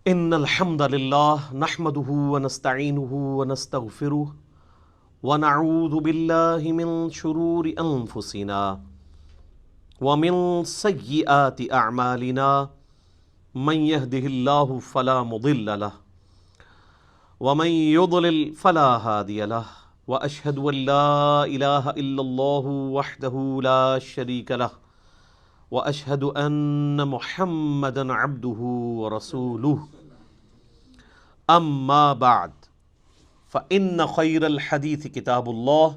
ان الحمد للہ نحمده ونستعینه ونستغفره ونعوذ باللہ من شرور انفسنا ومن سیئات اعمالنا من يهده اللہ فلا مضل له ومن يضلل فلا هادی له واشهد ان لا الہ الا اللہ وحدہ لا شریک له واشهد ان محمدا عبده ورسوله اما بعد فان خیر الحدیث کتاب اللہ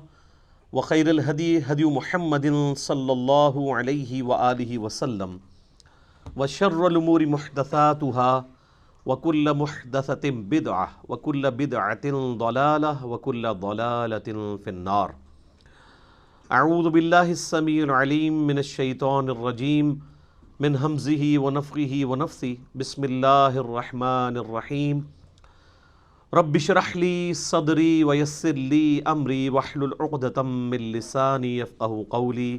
وخیر الہدی ہدی محمد صلی اللہ علیہ وآلہ وسلم وشر الامور محدثاتها وکل محدثۃ بدعہ وکل بدعۃ ضلالہ وکل ضلالۃ فی النار۔ اعوذ باللہ السمیع العلیم من الشیطان الرجیم من ہمزہ ونفخہ ونفثہ بسم اللہ الرحمن الرحیم رب اشرح لی صدری ویسر لی امری واحلل عقدۃ من لسانی یفقہوا قولی۔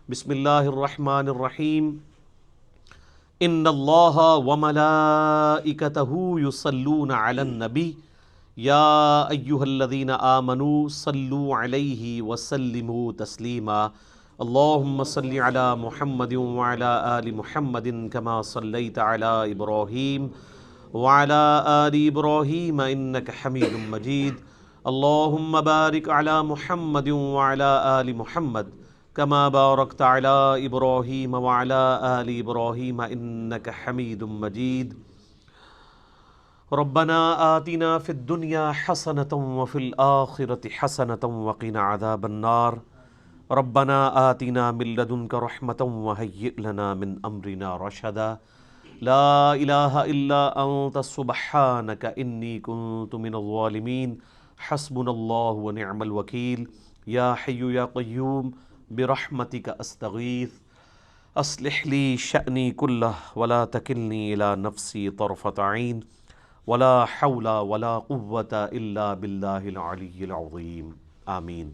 بسم اللہ الرحمن الرحیم ان اللہ وملائکتہ یصلون علی النبی یا ایہا الذین آمنوا صلوا علیہ وسلموا تسلیما۔ اللہم صل علی محمد وعلی آل محمد کما صلیت علی ابراہیم وعلی آل ابراہیم انک حمید مجید۔ اللہم بارک علی محمد وعلی آل محمد کما بارکت علی ابراہیم وعلی آل ابراہیم انک حمید مجید۔ ربنا آتنا فی الدنیا حسنۃ وفی الآخرۃ حسنۃ وقنا عذاب النار۔ ربنا آتنا من لدنک رحمۃ وہیئ لنا من امرنا رشدا۔ لا الہ الا انت سبحانک انی کنت من الظالمین۔ حسبنا اللہ ونعم الوکیل۔ یا حی یا قیوم برحمتک استغیث اصلح لی شأنی کلہ ولا تکلنی الی نفسی طرفۃ عین ولا حول ولا قوة الا باللہ العلی العظیم آمین۔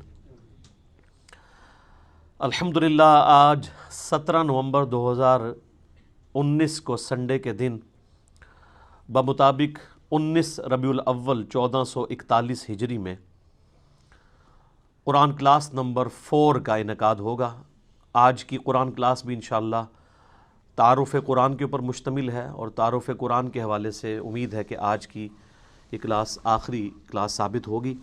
الحمدللہ آج 17 نومبر 2019 کو سنڈے کے دن بمطابق 19 ربیع الاول 1441 ہجری میں قرآن کلاس نمبر 4 کا انعقاد ہوگا۔ آج کی قرآن کلاس بھی انشاءاللہ تعارف قرآن کے اوپر مشتمل ہے، اور تعارف قرآن کے حوالے سے امید ہے کہ آج کی یہ کلاس آخری کلاس ثابت ہوگی۔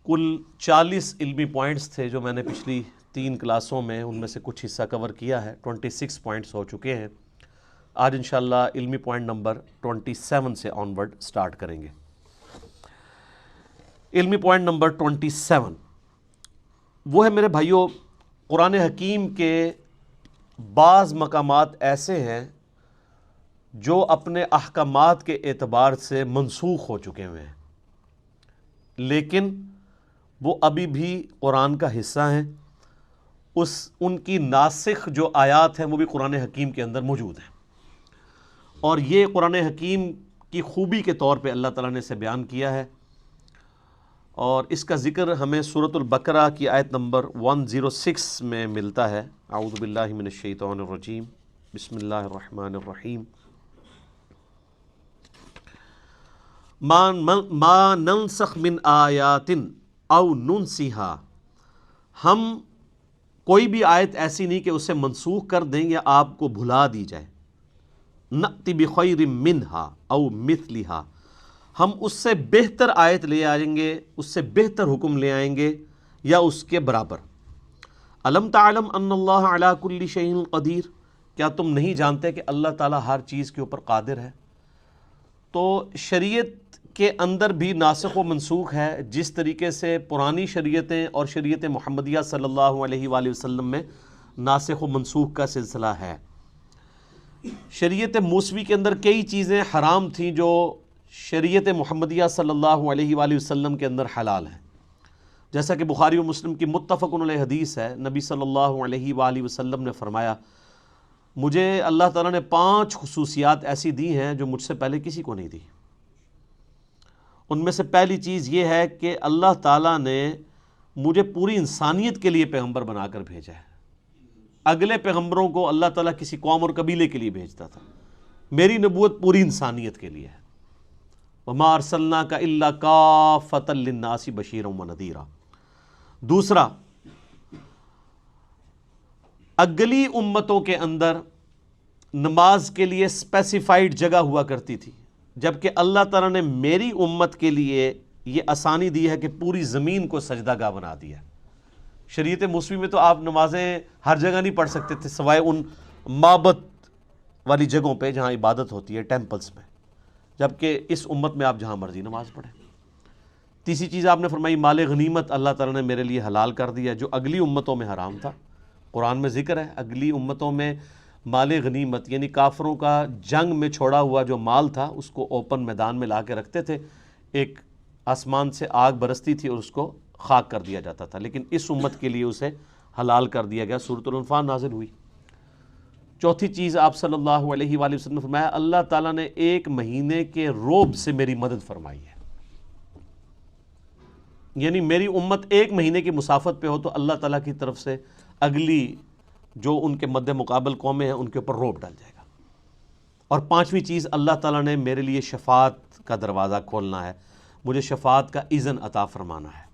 کل 40 علمی پوائنٹس تھے جو میں نے پچھلی 3 کلاسوں میں ان میں سے کچھ حصہ کور کیا ہے، 26 پوائنٹس ہو چکے ہیں۔ آج انشاءاللہ علمی پوائنٹ نمبر 27 سے آنورڈ سٹارٹ کریں گے۔ علمی پوائنٹ نمبر 27 وہ ہے میرے بھائیوں، قرآن حکیم کے بعض مقامات ایسے ہیں جو اپنے احکامات کے اعتبار سے منسوخ ہو چکے ہوئے ہیں، لیکن وہ ابھی بھی قرآن کا حصہ ہیں۔ ان کی ناسخ جو آیات ہیں وہ بھی قرآن حکیم کے اندر موجود ہیں، اور یہ قرآن حکیم کی خوبی کے طور پہ اللہ تعالیٰ نے اسے بیان کیا ہے، اور اس کا ذکر ہمیں سورۃ البقرہ کی آیت نمبر 106 میں ملتا ہے۔ اعوذ باللہ من الشیطان الرجیم بسم اللہ الرحمن الرحیم ما ننسخ من آیات او ننسیہا، ہم کوئی بھی آیت ایسی نہیں کہ اسے منسوخ کر دیں یا آپ کو بھلا دی جائے۔ نأتی بخیر منہا او مثلہا، ہم اس سے بہتر آیت لے آئیں گے، اس سے بہتر حکم لے آئیں گے یا اس کے برابر۔ الم تعلم ان اللہ علی کل شیء قدیر، کیا تم نہیں جانتے کہ اللہ تعالیٰ ہر چیز کے اوپر قادر ہے؟ تو شریعت کے اندر بھی ناسخ و منسوخ ہے، جس طریقے سے پرانی شریعتیں اور شریعت محمدیہ صلی اللہ علیہ وآلہ وسلم میں ناسخ و منسوخ کا سلسلہ ہے۔ شریعت موسوی کے اندر کئی چیزیں حرام تھیں جو شریعت محمدیہ صلی اللہ علیہ وآلہ وسلم کے اندر حلال ہیں، جیسا کہ بخاری و مسلم کی متفق علیہ حدیث ہے۔ نبی صلی اللہ علیہ وآلہ وسلم نے فرمایا، مجھے اللہ تعالیٰ نے 5 خصوصیات ایسی دی ہیں جو مجھ سے پہلے کسی کو نہیں دی۔ ان میں سے پہلی چیز یہ ہے کہ اللہ تعالیٰ نے مجھے پوری انسانیت کے لیے پیغمبر بنا کر بھیجا ہے۔ اگلے پیغمبروں کو اللہ تعالیٰ کسی قوم اور قبیلے کے لیے بھیجتا تھا، میری نبوت پوری انسانیت کے لیے ہے. وما ارسلناک الا کافۃ للناس بشیرا ونذیرا. دوسرا، اگلی امتوں کے اندر نماز کے لیے اسپیسیفائڈ جگہ ہوا کرتی تھی، جبکہ اللہ تعالیٰ نے میری امت کے لیے یہ آسانی دی ہے کہ پوری زمین کو سجدہ گاہ بنا دیا. شریعت موسوی میں تو آپ نمازیں ہر جگہ نہیں پڑھ سکتے تھے سوائے ان معبد والی جگہوں پہ جہاں عبادت ہوتی ہے، ٹیمپلز میں، جبکہ اس امت میں آپ جہاں مرضی نماز پڑھیں. تیسری چیز آپ نے فرمائی مال غنیمت اللہ تعالیٰ نے میرے لیے حلال کر دیا جو اگلی امتوں میں حرام تھا. قرآن میں ذکر ہے اگلی امتوں میں مال غنیمت یعنی کافروں کا جنگ میں چھوڑا ہوا جو مال تھا اس کو اوپن میدان میں لا کے رکھتے تھے، ایک آسمان سے آگ برستی تھی اور اس کو خاک کر دیا جاتا تھا، لیکن اس امت کے لیے اسے حلال کر دیا گیا. سورۃ الانفال نازل ہوئی. چوتھی چیز آپ صلی اللہ علیہ وآلہ وسلم نے فرمایا اللہ تعالیٰ نے ایک مہینے کے روب سے میری مدد فرمائی ہے. یعنی میری امت ایک مہینے کی مسافت پہ ہو تو اللہ تعالیٰ کی طرف سے اگلی جو ان کے مد مقابل قومیں ہیں ان کے اوپر روب ڈال جائے گا. اور پانچویں چیز اللہ تعالیٰ نے میرے لیے شفاعت کا دروازہ کھولنا ہے، مجھے شفاعت کا اذن عطا فرمانا ہے.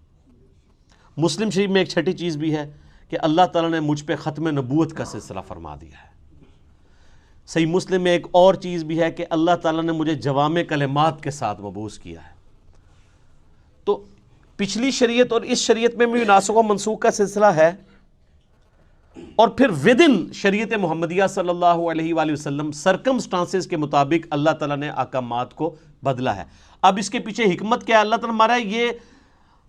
مسلم شریف میں ایک چھٹی چیز بھی ہے کہ اللہ تعالیٰ نے مجھ پہ ختم نبوت کا سلسلہ فرما دیا ہے. صحیح مسلم میں ایک اور چیز بھی ہے کہ اللہ تعالیٰ نے مجھے جوامع کلمات کے ساتھ مبعوث کیا ہے. تو پچھلی شریعت اور اس شریعت میں بھی ناسخ و منسوخ کا سلسلہ ہے، اور پھر ودن شریعت محمدیہ صلی اللہ علیہ وآلہ وسلم سرکمسٹانسز کے مطابق اللہ تعالیٰ نے احکامات کو بدلا ہے. اب اس کے پیچھے حکمت کیا ہے اللہ تعالیٰ ہمارا یہ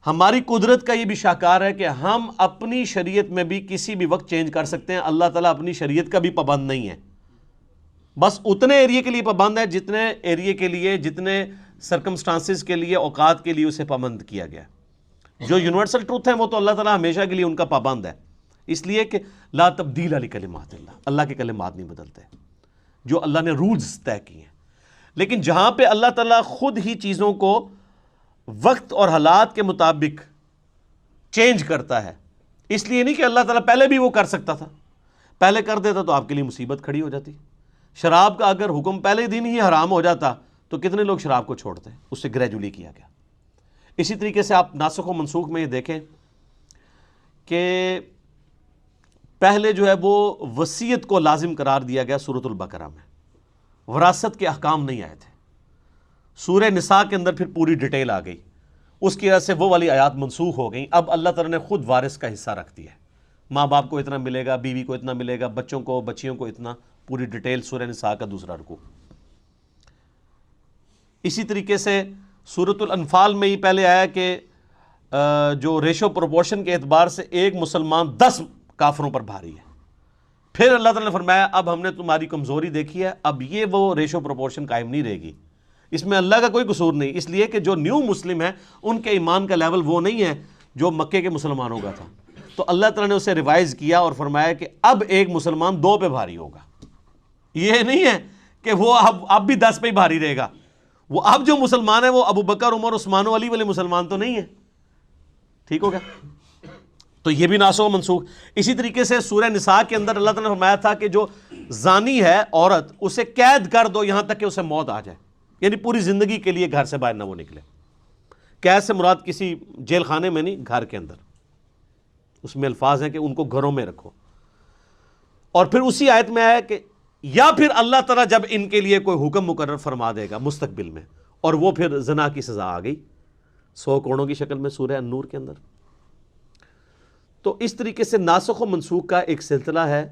ہماری قدرت کا یہ بھی شاہکار ہے کہ ہم اپنی شریعت میں بھی کسی بھی وقت چینج کر سکتے ہیں. اللہ تعالیٰ اپنی شریعت کا بھی پابند نہیں ہے، بس اتنے ایریے کے لیے پابند ہے جتنے ایریے کے لیے، جتنے سرکمسٹانسز کے لیے، اوقات کے لیے اسے پابند کیا گیا. جو یونیورسل ٹروتھ ہیں وہ تو اللہ تعالیٰ ہمیشہ کے لیے ان کا پابند ہے، اس لیے کہ لا تبدیل لکلمات اللہ، اللہ کے کلمات نہیں بدلتے، جو اللہ نے رولز طے کیے ہیں. لیکن جہاں پہ اللہ تعالیٰ خود ہی چیزوں کو وقت اور حالات کے مطابق چینج کرتا ہے، اس لیے نہیں کہ اللہ تعالیٰ پہلے بھی وہ کر سکتا تھا، پہلے کر دیتا تو آپ کے لیے مصیبت کھڑی ہو جاتی. شراب کا اگر حکم پہلے دن ہی حرام ہو جاتا تو کتنے لوگ شراب کو چھوڑتے، اس سے گریجولی کیا گیا. اسی طریقے سے آپ ناسخ و منسوخ میں یہ دیکھیں کہ پہلے جو ہے وہ وصیت کو لازم قرار دیا گیا سورۃ البقرہ میں، وراثت کے احکام نہیں آئے تھے. سورہ نساء کے اندر پھر پوری ڈیٹیل آ گئی، اس کی وجہ سے وہ والی آیات منسوخ ہو گئیں. اب اللہ تعالیٰ نے خود وارث کا حصہ رکھ دیا ہے، ماں باپ کو اتنا ملے گا، بیوی کو اتنا ملے گا، بچوں کو بچیوں کو اتنا، پوری ڈیٹیل سورہ نساء کا دوسرا رکوع. اسی طریقے سے سورۃ الانفال میں ہی پہلے آیا کہ جو ریشو پروپورشن کے اعتبار سے ایک مسلمان 10 کافروں پر بھاری ہے. پھر اللہ تعالیٰ نے فرمایا اب ہم نے تمہاری کمزوری دیکھی ہے، اب یہ وہ ریشو پروپورشن قائم نہیں رہے گی. اس میں اللہ کا کوئی قصور نہیں، اس لیے کہ جو نیو مسلم ہیں ان کے ایمان کا لیول وہ نہیں ہے جو مکے کے مسلمانوں کا تھا. تو اللہ تعالیٰ نے اسے ریوائز کیا اور فرمایا کہ اب ایک مسلمان 2 پہ بھاری ہوگا. یہ نہیں ہے کہ وہ اب بھی 10 پہ ہی بھاری رہے گا. وہ اب جو مسلمان ہیں وہ ابو بکر، عمر، عثمان و علی والے مسلمان تو نہیں ہیں. ٹھیک ہو گیا؟ تو یہ بھی ناسخ و منسوخ. اسی طریقے سے سورہ نساء کے اندر اللہ تعالیٰ نے فرمایا تھا کہ جو زانی ہے عورت اسے قید کر دو یہاں تک کہ اسے موت آ جائے، یعنی پوری زندگی کے لیے گھر سے باہر نہ وہ نکلے. قید سے مراد کسی جیل خانے میں نہیں، گھر کے اندر. اس میں الفاظ ہیں کہ ان کو گھروں میں رکھو. اور پھر اسی آیت میں آیا کہ یا پھر اللہ تعالیٰ جب ان کے لیے کوئی حکم مقرر فرما دے گا مستقبل میں، اور وہ پھر زنا کی سزا آ گئی 100 کوڑوں کی شکل میں سورہ النور کے اندر. تو اس طریقے سے ناسخ و منسوخ کا ایک سلسلہ ہے.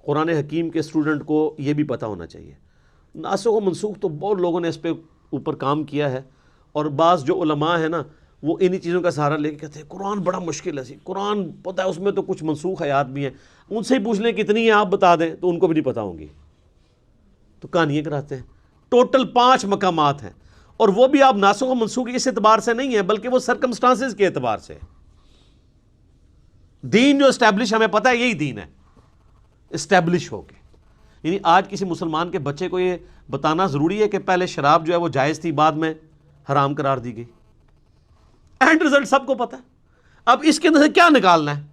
قرآن حکیم کے اسٹوڈنٹ کو یہ بھی پتہ ہونا چاہیے. ناسخ و منسوخ تو بہت لوگوں نے اس پہ اوپر کام کیا ہے، اور بعض جو علماء ہیں نا وہ انہی چیزوں کا سہارا لے کے کہتے ہیں قرآن بڑا مشکل ہے. قرآن پتہ ہے اس میں تو کچھ منسوخ آیات بھی ہیں، ان سے ہی پوچھ لیں کتنی ہیں آپ بتا دیں تو ان کو بھی نہیں پتہ ہوں گی. تو کہانیاں کراتے ہیں. ٹوٹل 5 مقامات ہیں، اور وہ بھی آپ ناسخ و منسوخ اس اعتبار سے نہیں ہے بلکہ وہ سرکمسٹانسز کے اعتبار سے. دین جو اسٹیبلش ہمیں پتہ ہے یہی دین ہے، اسٹیبلش ہو کے. یعنی آج کسی مسلمان کے بچے کو یہ بتانا ضروری ہے کہ پہلے شراب جو ہے وہ جائز تھی، بعد میں حرام قرار دی گئی. اینڈ رزلٹ سب کو پتہ ہے. اب اس کے اندر سے کیا نکالنا ہے؟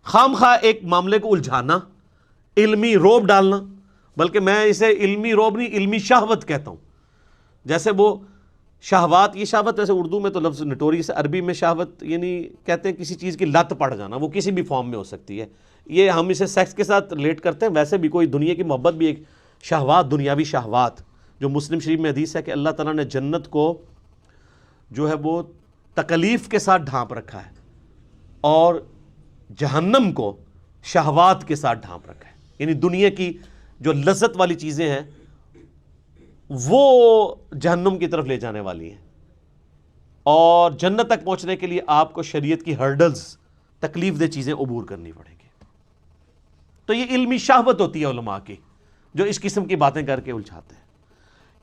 خام خواہ ایک معاملے کو الجھانا، علمی روب ڈالنا، بلکہ میں اسے علمی روب نہیں، علمی شہوت کہتا ہوں. جیسے وہ شہوات، یہ شہوت ویسے اردو میں تو لفظ نٹوریس، عربی میں شہوت یعنی کہتے ہیں کسی چیز کی لت پڑ جانا، وہ کسی بھی فارم میں ہو سکتی ہے. یہ ہم اسے سیکس کے ساتھ ریلیٹ کرتے ہیں، ویسے بھی کوئی دنیا کی محبت بھی ایک شہوات، دنیاوی شہوات. جو مسلم شریف میں حدیث ہے کہ اللہ تعالیٰ نے جنت کو جو ہے وہ تکلیف کے ساتھ ڈھانپ رکھا ہے اور جہنم کو شہوات کے ساتھ ڈھانپ رکھا ہے. یعنی دنیا کی جو لذت والی چیزیں ہیں وہ جہنم کی طرف لے جانے والی ہیں، اور جنت تک پہنچنے کے لیے آپ کو شریعت کی ہرڈلز، تکلیف دہ چیزیں عبور کرنی پڑیں گی. تو یہ علمی شہوت ہوتی ہے علماء کی، جو اس قسم کی باتیں کر کے الجھاتے ہیں.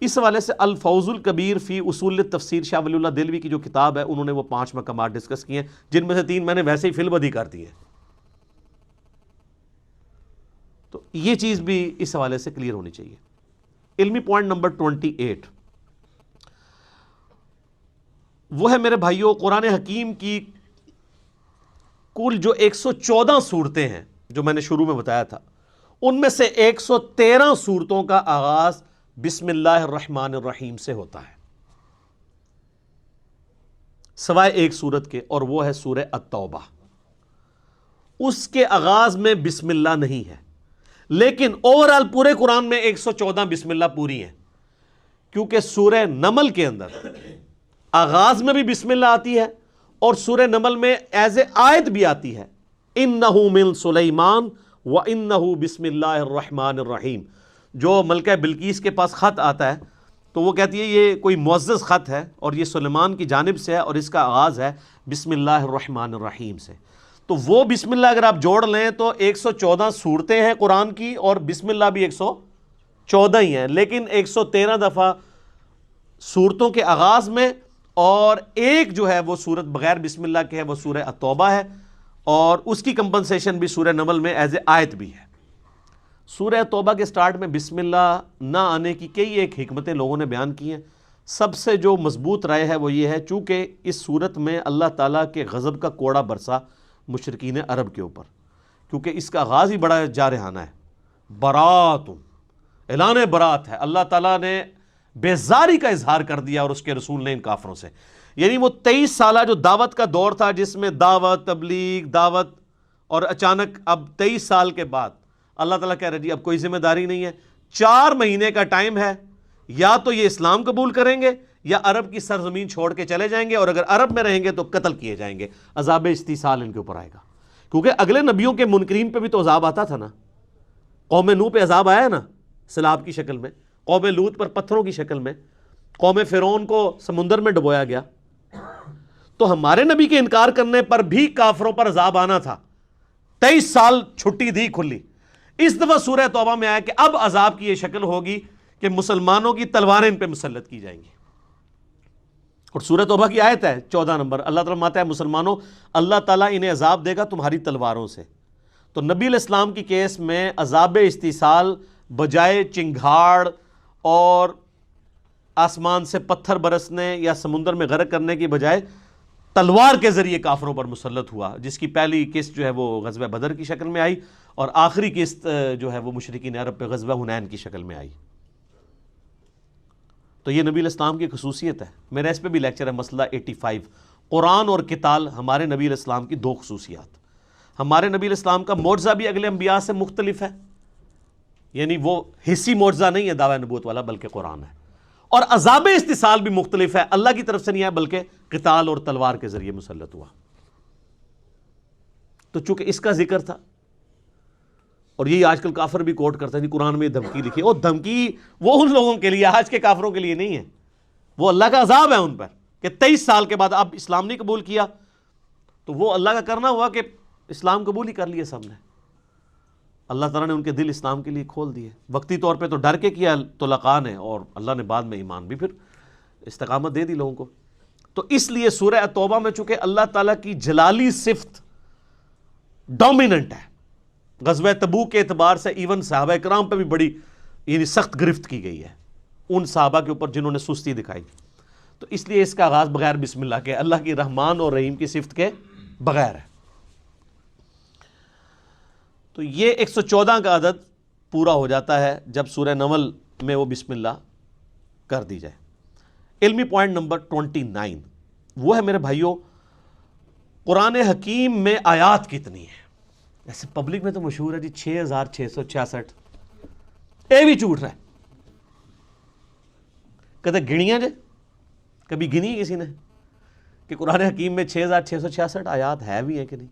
اس حوالے سے الفوز الکبیر فی اصول تفسیر شاہ ولی اللہ دہلوی کی جو کتاب ہے، انہوں نے وہ 5 مقامات ڈسکس کیے ہیں، جن میں سے 3 میں نے ویسے ہی فی البدی کر دی ہے. تو یہ چیز بھی اس حوالے سے کلیئر ہونی چاہیے. علمی پوائنٹ نمبر 28 وہ ہے میرے بھائیوں، قرآن حکیم کی کل جو 114 صورتیں ہیں جو میں نے شروع میں بتایا تھا، ان میں سے 113 صورتوں کا آغاز بسم اللہ الرحمن الرحیم سے ہوتا ہے، سوائے ایک صورت کے، اور وہ ہے سورہ التوبہ. اس کے آغاز میں بسم اللہ نہیں ہے، لیکن اوورآل پورے قرآن میں 114 بسم اللہ پوری ہیں، کیونکہ سورہ نمل کے اندر آغاز میں بھی بسم اللہ آتی ہے، اور سورہ نمل میں ایز اے آیت بھی آتی ہے، اِنَّهُ مِن سُلَيْمَانَ وَإِنَّهُ بسم اللہ الرحمن الرحیم. جو ملکہ بلقیس کے پاس خط آتا ہے تو وہ کہتی ہے یہ کوئی معزز خط ہے اور یہ سلیمان کی جانب سے ہے، اور اس کا آغاز ہے بسم اللہ الرحمن الرحیم سے. تو وہ بسم اللہ اگر آپ جوڑ لیں تو 114 صورتیں ہیں قرآن کی، اور بسم اللہ بھی 114 ہی ہیں، لیکن 113 دفعہ صورتوں کے آغاز میں، اور ایک جو ہے وہ صورت بغیر بسم اللہ کے ہے، وہ سورہ التوبہ ہے، اور اس کی کمپنسیشن بھی سورہ نمل میں ایز اے آیت بھی ہے. سورہ توبہ کے سٹارٹ میں بسم اللہ نہ آنے کی کئی ایک حکمتیں لوگوں نے بیان کی ہیں. سب سے جو مضبوط رائے ہے وہ یہ ہے، چونکہ اس صورت میں اللہ تعالیٰ کے غضب کا کوڑا برسا مشرکین عرب کے اوپر، کیونکہ اس کا آغاز ہی بڑا جارحانہ ہے، برات، اعلان برات ہے. اللہ تعالیٰ نے بیزاری کا اظہار کر دیا اور اس کے رسول نے ان کافروں سے. یعنی وہ 23 سالہ جو دعوت کا دور تھا، جس میں دعوت، تبلیغ، دعوت، اور اچانک اب 23 سال کے بعد اللہ تعالیٰ کہہ رہے جی اب کوئی ذمہ داری نہیں ہے، 4 مہینے کا ٹائم ہے، یا تو یہ اسلام قبول کریں گے یا عرب کی سرزمین چھوڑ کے چلے جائیں گے، اور اگر عرب میں رہیں گے تو قتل کیے جائیں گے. عذاب استیصال ان کے اوپر آئے گا، کیونکہ اگلے نبیوں کے منکرین پہ بھی تو عذاب آتا تھا نا. قوم نوح پہ عذاب آیا نا سیلاب کی شکل میں، قوم لوط پر پتھروں کی شکل میں، قوم فرعون کو سمندر میں ڈبویا گیا. تو ہمارے نبی کے انکار کرنے پر بھی کافروں پر عذاب آنا تھا. 23 سال چھٹی دی کھلی. اس دفعہ سورہ توبہ میں آیا کہ اب عذاب کی یہ شکل ہوگی کہ مسلمانوں کی تلواریں ان پہ مسلط کی جائیں گی. اور سورہ توبہ کی آیت ہے 14 نمبر، اللہ تعالیٰ فرماتا ہے مسلمانوں اللہ تعالیٰ انہیں عذاب دے گا تمہاری تلواروں سے. تو نبی علیہ السلام کی کیس میں عذاب استیصال بجائے چنگھاڑ اور آسمان سے پتھر برسنے یا سمندر میں غرق کرنے کی بجائے تلوار کے ذریعے کافروں پر مسلط ہوا، جس کی پہلی قسط جو ہے وہ غزوہ بدر کی شکل میں آئی، اور آخری قسط جو ہے وہ مشرکین عرب پہ غزوہ حنین کی شکل میں آئی. تو یہ نبی علیہ السلام کی خصوصیت ہے. میرا اس پہ بھی لیکچر ہے، مسئلہ 85، قرآن اور قتال ہمارے نبی علیہ السلام کی 2 خصوصیات. ہمارے نبی علیہ السلام کا معجزہ بھی اگلے انبیاء سے مختلف ہے، یعنی وہ حصی معجزہ نہیں ہے دعوی نبوت والا، بلکہ قرآن ہے. اور عذاب استیصال بھی مختلف ہے، اللہ کی طرف سے نہیں ہے بلکہ قتال اور تلوار کے ذریعے مسلط ہوا. تو چونکہ اس کا ذکر تھا، اور یہی آج کل کافر بھی کوٹ کرتا ہے جی قرآن میں دھمکی لکھی، اور دھمکی وہ ان لوگوں کے لیے، آج کے کافروں کے لیے نہیں ہے، وہ اللہ کا عذاب ہے ان پر کہ 23 سال کے بعد اب اسلام نہیں قبول کیا. تو وہ اللہ کا کرنا ہوا کہ اسلام قبول ہی کر لیے سب نے. اللہ تعالیٰ نے ان کے دل اسلام کے لیے کھول دیے. وقتی طور پہ تو ڈر کے کیا طلقاء نے، اور اللہ نے بعد میں ایمان بھی پھر استقامت دے دی لوگوں کو. تو اس لیے سورہ توبہ میں چونکہ اللہ تعالیٰ کی جلالی صفت ڈومیننٹ ہے، غزوہ تبوک کے اعتبار سے ایون صحابہ کرام پہ بھی بڑی یعنی سخت گرفت کی گئی ہے، ان صحابہ کے اوپر جنہوں نے سستی دکھائی. تو اس لیے اس کا آغاز بغیر بسم اللہ کے، اللہ کی رحمان اور رحیم کی صفت کے بغیر ہے. تو یہ 114 کا عدد پورا ہو جاتا ہے جب سورہ نمل میں وہ بسم اللہ کر دی جائے۔ علمی پوائنٹ نمبر 29 وہ ہے میرے بھائیوں، قرآن حکیم میں آیات کتنی ہیں؟ ایسے پبلک میں تو مشہور ہے جی 6666، اے بھی جھوٹ رہا ہے، کہتے گنیاں جے، کبھی گنی کسی نے کہ قرآن حکیم میں 6666 آیات ہے بھی ہیں کہ نہیں؟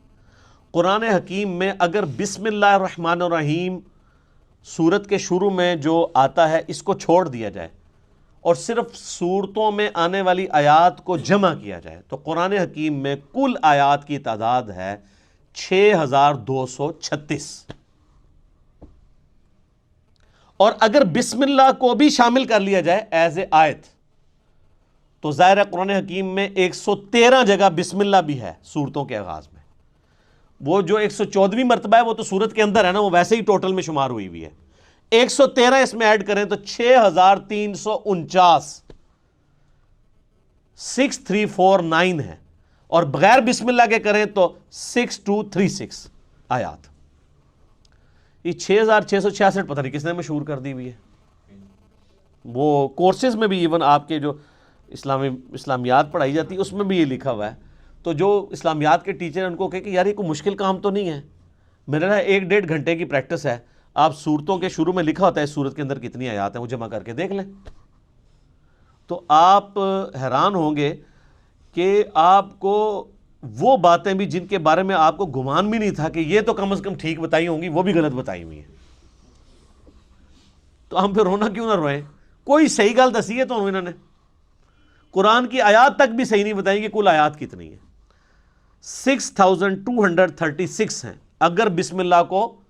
قرآن حکیم میں اگر بسم اللہ الرحمن الرحیم سورت کے شروع میں جو آتا ہے اس کو چھوڑ دیا جائے اور صرف سورتوں میں آنے والی آیات کو جمع کیا جائے تو قرآن حکیم میں کل آیات کی تعداد ہے 6236۔ اور اگر بسم اللہ کو بھی شامل کر لیا جائے ایز اے آیت تو ظاہر ہے قرآن حکیم میں 113 جگہ بسم اللہ بھی ہے سورتوں کے آغاز میں۔ وہ جو 114ویں مرتبہ ہے وہ تو سورت کے اندر ہے نا، وہ ویسے ہی ٹوٹل میں شمار ہوئی بھی ہے، 113 اس میں ایڈ کریں تو 6349 6349 ہے، اور بغیر بسم اللہ کے کریں تو 6236 آیات۔ یہ 6666 پتہ نہیں کس نے مشہور کر دی ہوئی ہے۔ وہ کورسز میں بھی ایون آپ کے جو اسلامیات پڑھائی جاتی ہے اس میں بھی یہ لکھا ہوا ہے، تو جو اسلامیات کے ٹیچر ہیں ان کو کہ یار یہ کوئی مشکل کام تو نہیں ہے، میرا 1-1.5 گھنٹے کی پریکٹس ہے، آپ سورتوں کے شروع میں لکھا ہوتا ہے اس سورت کے اندر کتنی آیات ہیں وہ جمع کر کے دیکھ لیں، تو آپ حیران ہوں گے کہ آپ کو وہ باتیں بھی جن کے بارے میں آپ کو گمان بھی نہیں تھا کہ یہ تو کم از کم ٹھیک بتائی ہوں گی، وہ بھی غلط بتائی ہوئی ہیں۔ تو ہم پھر رونا کیوں نہ روئیں؟ کوئی صحیح گل دسی ہے تو انہوں نے قرآن کی آیات تک بھی صحیح نہیں بتائیں کہ کل آیات کتنی ہیں، 6236 ہیں اگر بسم اللہ کو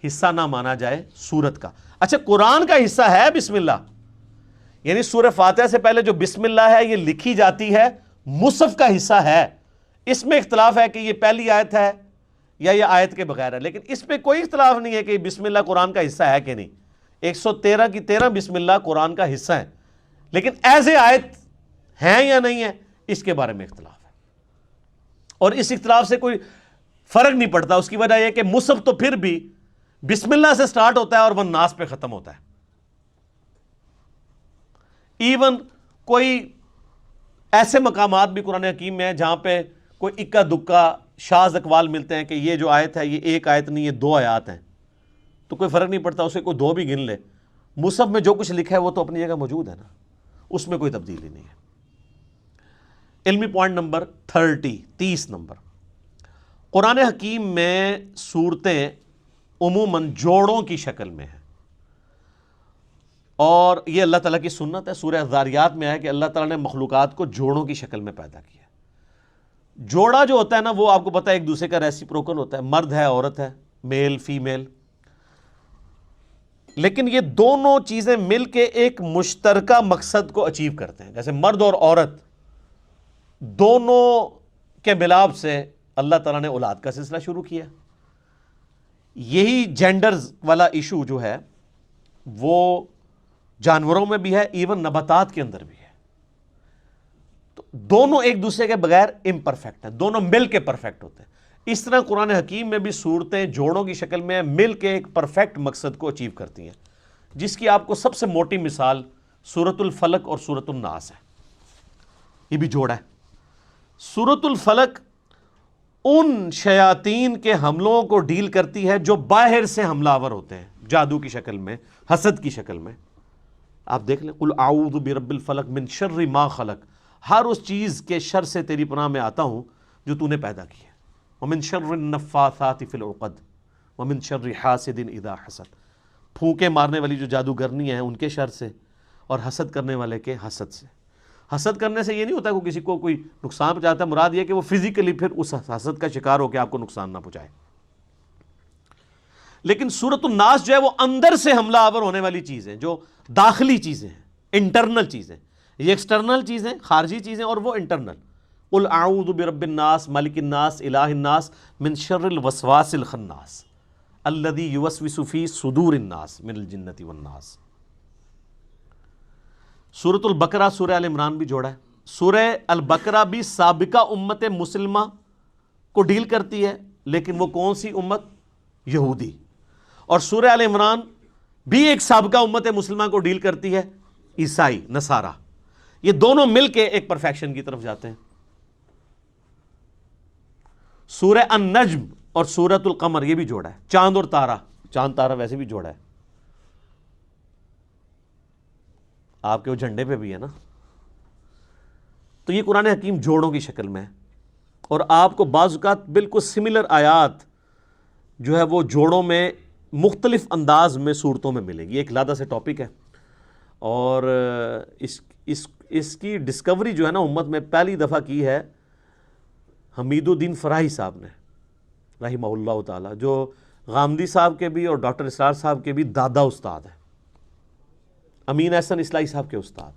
حصہ نہ مانا جائے سورت کا۔ اچھا قرآن کا حصہ ہے بسم اللہ، یعنی سورہ فاتحہ سے پہلے جو بسم اللہ ہے یہ لکھی جاتی ہے، مصحف کا حصہ ہے، اس میں اختلاف ہے کہ یہ پہلی آیت ہے یا یہ آیت کے بغیر ہے، لیکن اس پہ کوئی اختلاف نہیں ہے کہ بسم اللہ قرآن کا حصہ ہے کہ نہیں۔ 113 کی 13 بسم اللہ قرآن کا حصہ ہے، لیکن ایز اے آیت ہیں یا نہیں ہے اس کے بارے میں اختلاف ہے، اور اس اختلاف سے کوئی فرق نہیں پڑتا۔ اس کی وجہ یہ کہ مصحف تو پھر بھی بسم اللہ سے سٹارٹ ہوتا ہے اور والناس پہ ختم ہوتا ہے۔ ایون کوئی ایسے مقامات بھی قرآن حکیم میں ہیں جہاں پہ کوئی اکا دکا شاذ اقوال ملتے ہیں کہ یہ جو آیت ہے یہ ایک آیت نہیں، یہ 2 آیات ہیں، تو کوئی فرق نہیں پڑتا، اسے کوئی 2 بھی گن لے، مصحف میں جو کچھ لکھا ہے وہ تو اپنی جگہ موجود ہے نا، اس میں کوئی تبدیلی نہیں ہے۔ علمی پوائنٹ نمبر 30 نمبر، قرآن حکیم میں صورتیں عموماً جوڑوں کی شکل میں ہیں، اور یہ اللہ تعالیٰ کی سنت ہے۔ سورہ ذاریات میں ہے کہ اللہ تعالیٰ نے مخلوقات کو جوڑوں کی شکل میں پیدا کیا۔ جوڑا جو ہوتا ہے نا وہ آپ کو پتہ ہے ایک دوسرے کا ریسیپروکل ہوتا ہے، مرد ہے عورت ہے، میل فیمیل، لیکن یہ دونوں چیزیں مل کے ایک مشترکہ مقصد کو اچیو کرتے ہیں۔ جیسے مرد اور عورت دونوں کے ملاپ سے اللہ تعالیٰ نے اولاد کا سلسلہ شروع کیا۔ یہی جینڈرز والا ایشو جو ہے وہ جانوروں میں بھی ہے، ایون نباتات کے اندر بھی ہے، تو دونوں ایک دوسرے کے بغیر امپرفیکٹ ہیں، دونوں مل کے پرفیکٹ ہوتے ہیں۔ اس طرح قرآن حکیم میں بھی صورتیں جوڑوں کی شکل میں مل کے ایک پرفیکٹ مقصد کو اچیو کرتی ہیں، جس کی آپ کو سب سے موٹی مثال سورۃ الفلق اور سورۃ الناس ہے۔ یہ بھی جوڑا ہے۔ سورۃ الفلق ان شیاطین کے حملوں کو ڈیل کرتی ہے جو باہر سے حملہ آور ہوتے ہیں، جادو کی شکل میں، حسد کی شکل میں۔ آپ دیکھ لیں، قل اعوذ برب الفلق من شر ما خلق، ہر اس چیز کے شر سے تیری پناہ میں آتا ہوں جو تو نے پیدا کی ہے۔ ومن شر النفاثات فی العقد ومن شر حاسد اذا حسد، پھونکے مارنے والی جو جادوگرنی ہیں ان کے شر سے، اور حسد کرنے والے کے حسد سے۔ حسد کرنے سے یہ نہیں ہوتا کہ کسی کو کوئی نقصان پہنچاتا ہے، مراد یہ کہ وہ فزیکلی پھر اس حسد کا شکار ہو کے آپ کو نقصان نہ پہنچائے۔ لیکن سورۃ الناس جو ہے وہ اندر سے حملہ آور ہونے والی چیز ہے، جو داخلی چیزیں ہیں، انٹرنل چیزیں، یہ ایکسٹرنل چیزیں، خارجی چیزیں، اور وہ انٹرنل۔ قل اعوذ برب الناس ملک الناس الہ الناس من شر الوسواس الخناس الذی یوسوس فی صدور الناس من الجنۃ والناس۔ سورۃ البقرہ سورہ ال عمران بھی جوڑا ہے۔ سورہ البقرہ بھی سابقہ امت مسلمہ کو ڈیل کرتی ہے، لیکن وہ کون سی امت؟ یہودی۔ اور سورہ آل عمران بھی ایک سابقہ امت مسلمہ کو ڈیل کرتی ہے، عیسائی نصارہ، یہ دونوں مل کے ایک پرفیکشن کی طرف جاتے ہیں۔ سورہ النجم اور سورۃ القمر یہ بھی جوڑا ہے، چاند اور تارہ، چاند تارہ ویسے بھی جوڑا ہے، آپ کے وہ جھنڈے پہ بھی ہے نا۔ تو یہ قرآن حکیم جوڑوں کی شکل میں ہے، اور آپ کو بعض اوقات بالکل سملر آیات جو ہے وہ جوڑوں میں مختلف انداز میں صورتوں میں ملے گی۔ ایک علیحدہ سے ٹاپک ہے، اور اس کی ڈسکوری جو ہے نا امت میں پہلی دفعہ کی ہے حمید الدین فراہی صاحب نے رحمہ اللہ تعالی، جو غامدی صاحب کے بھی اور ڈاکٹر اسرار صاحب کے بھی دادا استاد ہیں، امین احسن اصلاحی صاحب کے استاد۔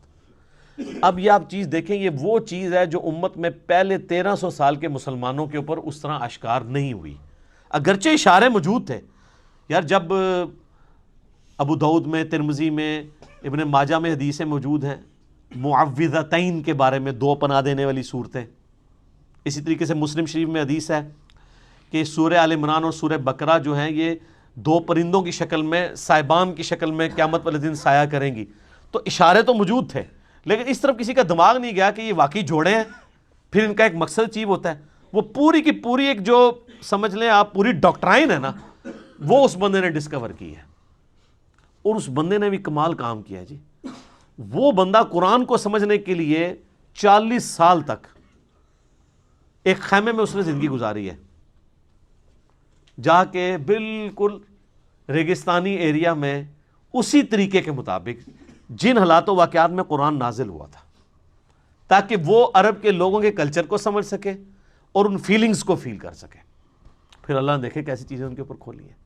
اب یہ آپ چیز دیکھیں، یہ وہ چیز ہے جو امت میں پہلے 1300 سال کے مسلمانوں کے اوپر اس طرح اشکار نہیں ہوئی، اگرچہ اشارے موجود تھے۔ یار جب ابو داؤد میں، ترمذی میں، ابن ماجہ میں حدیثیں موجود ہیں معوذتین کے بارے میں، دو پناہ دینے والی صورتیں، اسی طریقے سے مسلم شریف میں حدیث ہے کہ سورہ آل عمران اور سورہ بقرہ جو ہیں یہ دو پرندوں کی شکل میں، صاحبان کی شکل میں قیامت والے دن سایہ کریں گی، تو اشارے تو موجود تھے، لیکن اس طرف کسی کا دماغ نہیں گیا کہ یہ واقعی جوڑے ہیں، پھر ان کا ایک مقصد چیز ہوتا ہے۔ وہ پوری کی پوری ایک جو سمجھ لیں آپ پوری ڈاکٹرائن ہے نا، وہ اس بندے نے ڈسکور کی ہے، اور اس بندے نے بھی کمال کام کیا ہے جی۔ وہ بندہ قرآن کو سمجھنے کے لیے 40 سال تک ایک خیمے میں اس نے زندگی گزاری ہے، جا کے بالکل ریگستانی ایریا میں اسی طریقے کے مطابق جن حالات و واقعات میں قرآن نازل ہوا تھا، تاکہ وہ عرب کے لوگوں کے کلچر کو سمجھ سکے اور ان فیلنگز کو فیل کر سکے۔ پھر اللہ نے دیکھے کیسی چیزیں ان کے اوپر کھولی ہیں۔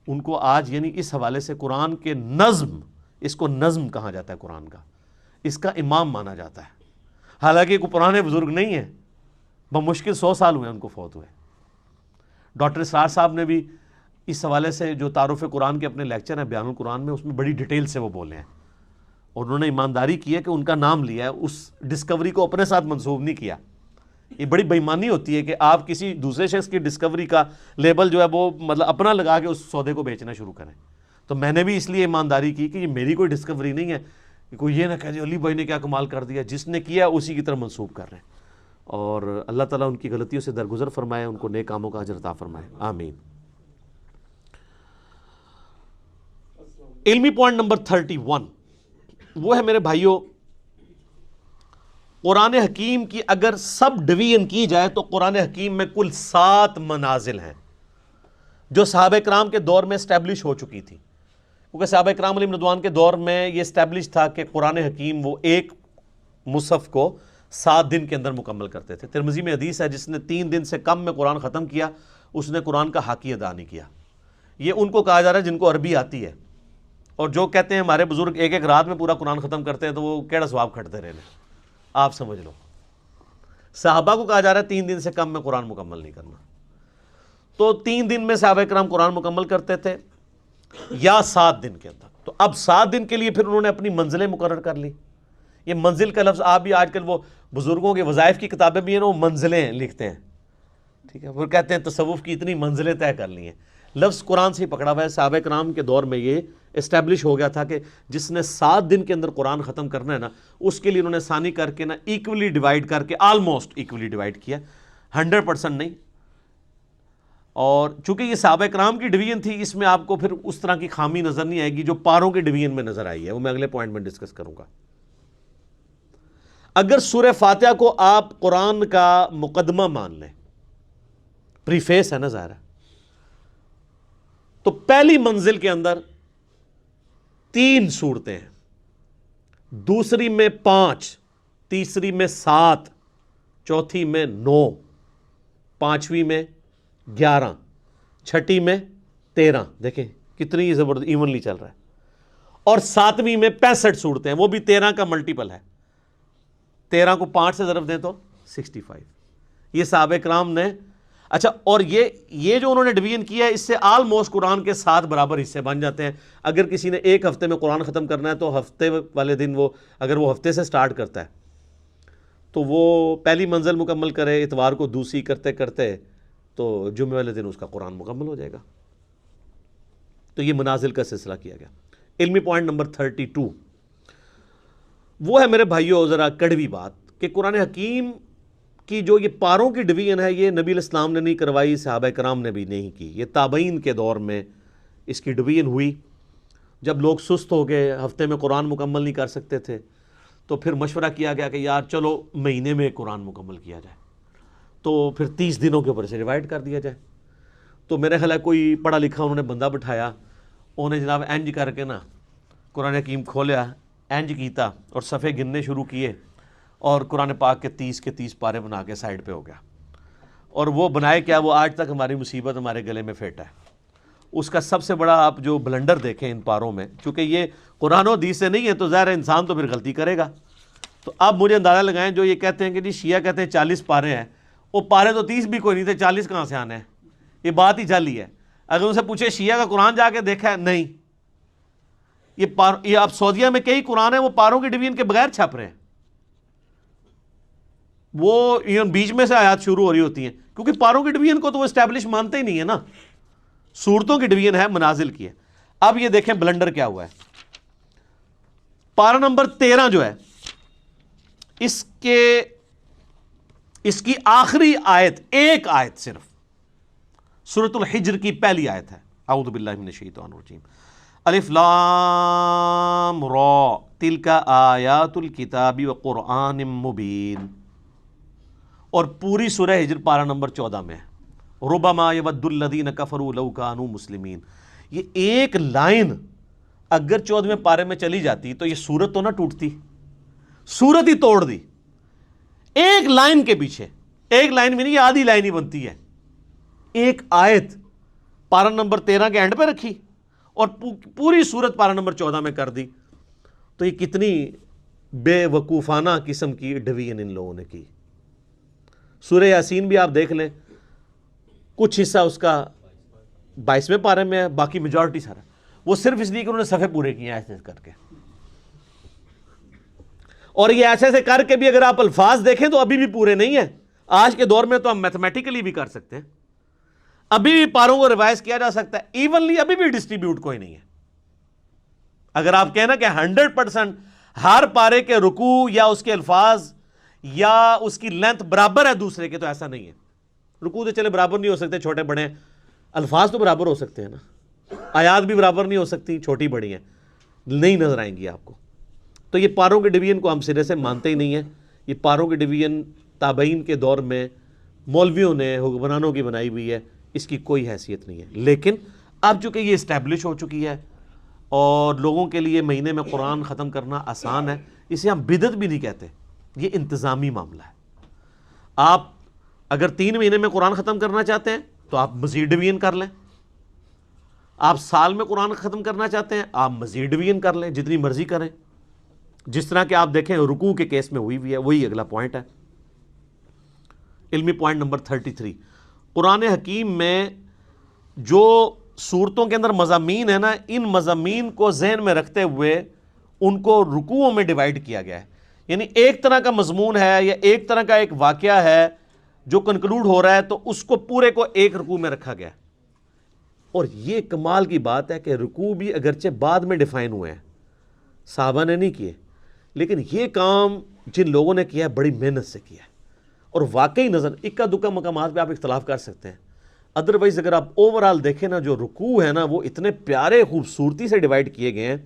ان کو آج یعنی اس حوالے سے قرآن کے نظم، اس کو نظم کہا جاتا ہے قرآن کا، اس کا امام مانا جاتا ہے، حالانکہ کوئی پرانے بزرگ نہیں ہے، بمشکل 100 سال ہوئے ان کو فوت ہوئے۔ ڈاکٹر اسرار صاحب نے بھی اس حوالے سے جو تعارف قرآن کے اپنے لیکچر ہیں بیان القرآن میں، اس میں بڑی ڈیٹیل سے وہ بولے ہیں، اور انہوں نے ایمانداری کی ہے کہ ان کا نام لیا ہے، اس ڈسکوری کو اپنے ساتھ منسوب نہیں کیا۔ یہ بڑی بےایمانی ہوتی ہے کہ آپ کسی دوسرے شخص کی ڈسکوری کا لیبل جو ہے وہ مطلب اپنا لگا کے اس سودے کو بیچنا شروع کریں۔ تو میں نے بھی اس لیے ایمانداری کی کہ یہ میری کوئی ڈسکوری نہیں ہے، کہ کوئی یہ نہ کہہ جی علی بھائی نے کیا کمال کر دیا، جس نے کیا اسی کی طرف منسوب کر رہے ہیں۔ اور اللہ تعالیٰ ان کی غلطیوں سے درگزر فرمائے، ان کو نیک کاموں کا اجر عطا فرمائے، آمین۔ علمی پوائنٹ نمبر 31 وہ ہے میرے بھائیوں، قرآن حکیم کی اگر سب ڈویژن کی جائے تو قرآن حکیم میں کل 7 منازل ہیں جو صحابہ کرام کے دور میں اسٹیبلش ہو چکی تھی، کیونکہ صحابہ کرام علیہم رضوان کے دور میں یہ اسٹیبلش تھا کہ قرآن حکیم وہ ایک مصحف کو 7 دن کے اندر مکمل کرتے تھے۔ ترمذی میں حدیث ہے جس نے 3 دن سے کم میں قرآن ختم کیا اس نے قرآن کا حق ادا نہیں کیا۔ یہ ان کو کہا جا رہا ہے جن کو عربی آتی ہے، اور جو کہتے ہیں ہمارے بزرگ ایک ایک رات میں پورا قرآن ختم کرتے ہیں تو وہ کیڑا ثواب کھٹتے رہنے، آپ سمجھ لو۔ صحابہ کو کہا جا رہا ہے 3 دن سے کم میں قرآن مکمل نہیں کرنا، تو 3 دن میں صحابہ کرام قرآن مکمل کرتے تھے یا 7 دن کے اندر۔ تو اب 7 دن کے لیے پھر انہوں نے اپنی منزلیں مقرر کر لی۔ یہ منزل کا لفظ آپ بھی آج کل وہ بزرگوں کے وظائف کی کتابیں بھی ہیں نا، وہ منزلیں لکھتے ہیں، ٹھیک ہے، وہ کہتے ہیں تصوف کی اتنی منزلیں طے کر لی ہیں، لفظ قرآن سے ہی پکڑا ہوا ہے۔ صحابہ کرام کے دور میں یہ اسٹیبلش ہو گیا تھا کہ جس نے 7 دن کے اندر قرآن ختم کرنا ہے نا، اس کے لیے انہوں نے ثانی کر کے نا ایکولی ڈیوائڈ کر کے، آلموسٹ ایکولی ڈیوائڈ کیا، 100% نہیں۔ اور چونکہ یہ صحابہ کرام کی ڈویژن تھی، اس میں آپ کو پھر اس طرح کی خامی نظر نہیں آئے گی جو پاروں کی ڈویژن میں نظر آئی ہے، وہ میں اگلے پوائنٹ میں ڈسکس کروں گا۔ اگر سورہ فاتحہ کو آپ قرآن کا مقدمہ مان لیں، پریفیس ہے نا ظاہر ہے، تو پہلی منزل کے اندر 3 صورتیں ہیں، دوسری میں 5، تیسری میں 7، چوتھی میں 9، پانچویں میں 11، چھٹی میں 13۔ دیکھیں کتنی زبردست ایونلی چل رہا ہے، اور 7ویں میں 65 صورتیں ہیں، وہ بھی 13 کا ملٹیپل ہے، 13 کو 5 سے ضرب دیں تو 65۔ یہ صحابہ کرام نے، اچھا، اور یہ جو انہوں نے ڈویژن کیا ہے، اس سے آلموسٹ قرآن کے 7 برابر حصے بن جاتے ہیں۔ اگر کسی نے ایک ہفتے میں قرآن ختم کرنا ہے تو ہفتے والے دن وہ، اگر وہ ہفتے سے سٹارٹ کرتا ہے تو وہ پہلی منزل مکمل کرے، اتوار کو دوسری کرتے کرتے تو جمعے والے دن اس کا قرآن مکمل ہو جائے گا۔ تو یہ منازل کا سلسلہ کیا گیا۔ علمی پوائنٹ نمبر 32 وہ ہے میرے بھائیوں ذرا کڑوی بات کہ قرآن حکیم کی جو یہ پاروں کی ڈویژن ہے یہ نبی علیہ السلام نے نہیں کروائی، صحابہ کرام نے بھی نہیں کی، یہ تابعین کے دور میں اس کی ڈویژن ہوئی۔ جب لوگ سست ہو گئے، ہفتے میں قرآن مکمل نہیں کر سکتے تھے، تو پھر مشورہ کیا گیا کہ یار چلو مہینے میں قرآن مکمل کیا جائے، تو پھر 30 دنوں کے اوپر سے ڈیوائڈ کر دیا جائے۔ تو میرے خیال ہے کوئی پڑھا لکھا انہوں نے بندہ بٹھایا، انہیں جناب اینج کر کے نا قرآن حکیم کھولیا، اینج کیتا اور صفحے گننے شروع کیے، اور قرآن پاک کے 30 پارے بنا کے سائڈ پہ ہو گیا۔ اور وہ بنائے کیا، وہ آج تک ہماری مصیبت ہمارے گلے میں پھیٹا ہے۔ اس کا سب سے بڑا آپ جو بلنڈر دیکھیں ان پاروں میں، چونکہ یہ قرآن و حدیث سے نہیں ہے تو ظاہر ہے انسان تو پھر غلطی کرے گا۔ تو اب مجھے اندازہ لگائیں جو یہ کہتے ہیں کہ جی شیعہ کہتے ہیں 40 پارے ہیں، وہ پارے تو 30 بھی کوئی نہیں تھے، 40 کہاں سے آنے ہیں؟ یہ بات ہی جعلی ہے۔ اگر ان سے پوچھے شیعہ کا قرآن جا کے دیکھا ہے، نہیں۔ یہ اب سعودیہ میں کئی قرآن ہیں وہ پاروں کی ڈویژن کے بغیر چھپ رہے ہیں، وہ بیچ میں سے آیات شروع ہو رہی ہوتی ہیں، کیونکہ پاروں کی ڈویژن کو تو وہ اسٹیبلش مانتے ہی نہیں ہے نا، صورتوں کی ڈویژن ہے، منازل کی ہے۔ اب یہ دیکھیں بلنڈر کیا ہوا ہے۔ پارہ نمبر 13 جو ہے اس کی آخری آیت، ایک آیت صرف، سورۃ الحجر کی پہلی آیت ہے، اعوذ باللہ من الشیطان الرجیم، الف لام را تلک آیات الکتاب وقرآن مبین، اور پوری سورہ ہجر پارہ نمبر 14 میں ہے، ربما یود الذین کفروا لو کانوا مسلمین۔ یہ ایک لائن اگر 14ویں پارے میں چلی جاتی تو یہ سورت تو نہ ٹوٹتی، سورت ہی توڑ دی۔ ایک لائن کے پیچھے، ایک لائن بھی نہیں، یہ آدھی لائن ہی بنتی ہے، ایک آیت پارہ نمبر 13 کے اینڈ پہ رکھی اور پوری سورت پارہ نمبر 14 میں کر دی۔ تو یہ کتنی بے وقوفانہ قسم کی ڈویژن ان لوگوں نے کی۔ سورہ یاسین بھی آپ دیکھ لیں، کچھ حصہ اس کا 22ویں پارے میں ہے، باقی میجورٹی سارا وہ صرف اس لیے کہ انہوں نے صفحے پورے کیے ہیں ایسے کر کے۔ اور یہ ایسے ایسے کر کے بھی اگر آپ الفاظ دیکھیں تو ابھی بھی پورے نہیں ہیں۔ آج کے دور میں تو ہم میتھمیٹیکلی بھی کر سکتے ہیں، ابھی بھی پاروں کو ریوائز کیا جا سکتا ہے، ایونلی ابھی بھی ڈسٹریبیوٹ کوئی نہیں ہے۔ اگر آپ کہنا کہ 100% ہر پارے کے رکوع یا اس کے الفاظ یا اس کی لینتھ برابر ہے دوسرے کے، تو ایسا نہیں ہے۔ رکوع تو چلے برابر نہیں ہو سکتے، چھوٹے بڑے ہیں، الفاظ تو برابر ہو سکتے ہیں نا، آیات بھی برابر نہیں ہو سکتی، چھوٹی بڑی ہیں، نہیں نظر آئیں گی آپ کو۔ تو یہ پاروں کی ڈویژن کو ہم سرے سے مانتے ہی نہیں ہیں۔ یہ پاروں کی ڈویژن تابعین کے دور میں مولویوں نے، حکمرانوں کی بنائی ہوئی ہے، اس کی کوئی حیثیت نہیں ہے۔ لیکن اب چونکہ یہ اسٹیبلش ہو چکی ہے اور لوگوں کے لیے مہینے میں قرآن ختم کرنا آسان ہے، اسے ہم بدعت بھی نہیں کہتے، یہ انتظامی معاملہ ہے۔ آپ اگر 3 مہینے میں قرآن ختم کرنا چاہتے ہیں تو آپ مزید ڈویژن کر لیں، آپ سال میں قرآن ختم کرنا چاہتے ہیں آپ مزید ڈویژن کر لیں، جتنی مرضی کریں، جس طرح کہ آپ دیکھیں رکوع کے کیس میں ہوئی بھی ہے۔ وہی اگلا پوائنٹ ہے، علمی پوائنٹ نمبر 33۔ قرآن حکیم میں جو صورتوں کے اندر مضامین ہیں نا، ان مضامین کو ذہن میں رکھتے ہوئے ان کو رکوعوں میں ڈیوائیڈ کیا گیا ہے۔ یعنی ایک طرح کا مضمون ہے یا ایک طرح کا ایک واقعہ ہے جو کنکلوڈ ہو رہا ہے، تو اس کو پورے کو ایک رکوع میں رکھا گیا ہے۔ اور یہ کمال کی بات ہے کہ رکوع بھی اگرچہ بعد میں ڈیفائن ہوئے ہیں، صحابہ نے نہیں کیے، لیکن یہ کام جن لوگوں نے کیا ہے بڑی محنت سے کیا ہے، اور واقعی نظر اکا دکا مقامات پہ آپ اختلاف کر سکتے ہیں، ادروائز اگر آپ اوورال دیکھیں نا، جو رکوع ہے نا وہ اتنے پیارے خوبصورتی سے ڈیوائیڈ کیے گئے ہیں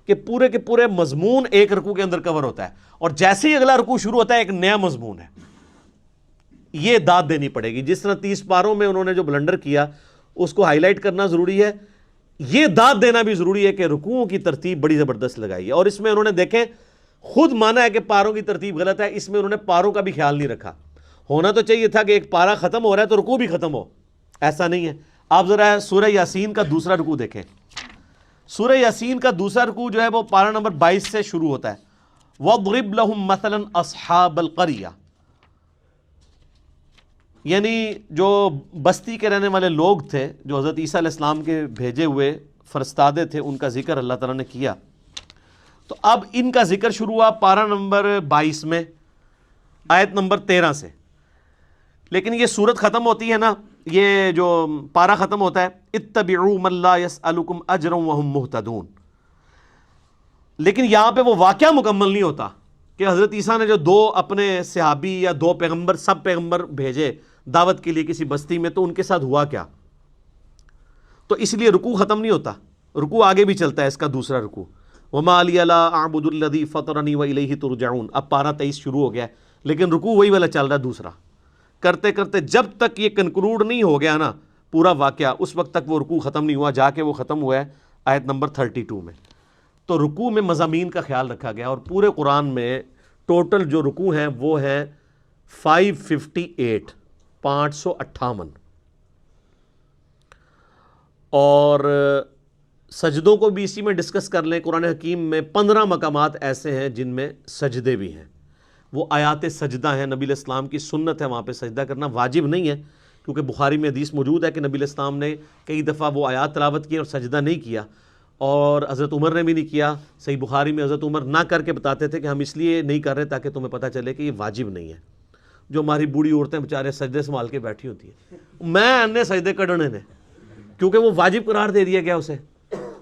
کہ پورے کے پورے مضمون ایک رکوع کے اندر کور ہوتا ہے، اور جیسے ہی اگلا رکوع شروع ہوتا ہے ایک نیا مضمون ہے۔ یہ داد دینی پڑے گی، جس طرح 30 پاروں میں انہوں نے جو بلنڈر کیا اس کو ہائی لائٹ کرنا ضروری ہے، یہ داد دینا بھی ضروری ہے کہ رکوعوں کی ترتیب بڑی زبردست لگائی ہے۔ اور اس میں انہوں نے دیکھیں خود مانا ہے کہ پاروں کی ترتیب غلط ہے، اس میں انہوں نے پاروں کا بھی خیال نہیں رکھا۔ ہونا تو چاہیے تھا کہ ایک پارہ ختم ہو رہا ہے تو رکوع بھی ختم ہو، ایسا نہیں ہے۔ آپ ذرا سورہ یاسین کا دوسرا رکوع دیکھیں، سورہ یاسین کا دوسرا رکوع جو ہے وہ پارہ نمبر 22 سے شروع ہوتا ہے، وَاضْرِبْ لَهُمْ مَثَلًا أَصْحَابَ الْقَرْيَةِ، یعنی جو بستی کے رہنے والے لوگ تھے جو حضرت عیسیٰ علیہ السلام کے بھیجے ہوئے فرستادے تھے، ان کا ذکر اللہ تعالیٰ نے کیا۔ تو اب ان کا ذکر شروع ہوا پارہ نمبر 22 میں آیت نمبر 13 سے، لیکن یہ سورت ختم ہوتی ہے نا یہ جو پارہ ختم ہوتا ہے اتبعوا من لا يسألكم اجرا وهم مهتدون، لیکن یہاں پہ وہ واقعہ مکمل نہیں ہوتا کہ حضرت عیسیٰ نے جو دو اپنے صحابی یا دو پیغمبر سب پیغمبر بھیجے دعوت کے لیے کسی بستی میں، تو ان کے ساتھ ہوا کیا. تو اس لیے رکوع ختم نہیں ہوتا، رکوع آگے بھی چلتا ہے، اس کا دوسرا رکوع وما لی لا اعبد الذی فطرنی والیہ ترجعون. اب پارہ 23 شروع ہو گیا ہے، لیکن رکوع وہی والا چل رہا ہے دوسرا. کرتے کرتے جب تک یہ کنکلوڈ نہیں ہو گیا نا پورا واقعہ، اس وقت تک وہ رکوع ختم نہیں ہوا، جا کے وہ ختم ہوا ہے آیت نمبر 32 میں. تو رکوع میں مضامین کا خیال رکھا گیا، اور پورے قرآن میں ٹوٹل جو رکوع ہیں وہ ہیں 558 558. اور سجدوں کو بھی اسی میں ڈسکس کر لیں. قرآن حکیم میں 15 مقامات ایسے ہیں جن میں سجدے بھی ہیں، وہ آیات سجدہ ہیں. نبی علیہ السلام کی سنت ہے وہاں پہ سجدہ کرنا، واجب نہیں ہے، کیونکہ بخاری میں حدیث موجود ہے کہ نبی علیہ السلام نے کئی دفعہ وہ آیات تلاوت کی اور سجدہ نہیں کیا، اور حضرت عمر نے بھی نہیں کیا. صحیح بخاری میں حضرت عمر نہ کر کے بتاتے تھے کہ ہم اس لیے نہیں کر رہے تاکہ تمہیں پتہ چلے کہ یہ واجب نہیں ہے. جو ہماری بوڑھی عورتیں بیچارے سجدے سنبھال کے بیٹھی ہوتی ہیں، میں انے سجدے کڈنے نے، کیونکہ وہ واجب قرار دے دیا گیا اسے.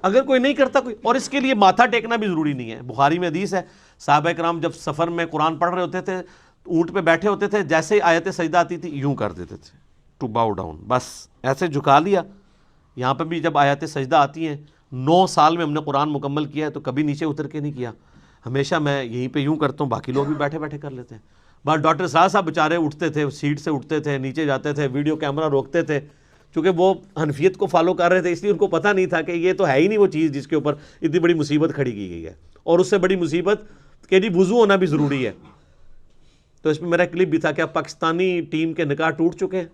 اگر کوئی نہیں کرتا کوئی، اور اس کے لیے ماتھا ٹیکنا بھی ضروری نہیں ہے. بخاری میں حدیث ہے صحابہ کرام جب سفر میں قرآن پڑھ رہے ہوتے تھے، اونٹ پہ بیٹھے ہوتے تھے، جیسے ہی آیت سجدہ آتی تھی یوں کر دیتے تھے ٹو باؤ ڈاؤن، بس ایسے جھکا لیا. یہاں پہ بھی جب آیات سجدہ آتی ہیں، 9 سال میں ہم نے قرآن مکمل کیا ہے تو کبھی نیچے اتر کے نہیں کیا، ہمیشہ میں یہیں پہ یوں کرتا ہوں، باقی لوگ بھی بیٹھے بیٹھے کر لیتے ہیں. بس ڈاکٹر صاحب بیچارے اٹھتے تھے، سیٹ سے اٹھتے تھے، نیچے جاتے تھے، ویڈیو کیمرہ روکتے تھے، چونکہ وہ حنفیت کو فالو کر رہے تھے، اس لیے ان کو پتہ نہیں تھا کہ یہ تو ہے ہی نہیں وہ چیز جس کے اوپر اتنی بڑی مصیبت کھڑی کی گئی ہے، اور اس سے بڑی مصیبت کہ جی وضو ہونا بھی ضروری ہے. تو اس میں میرا کلپ بھی تھا کہ اب پاکستانی ٹیم کے نکاح ٹوٹ چکے ہیں،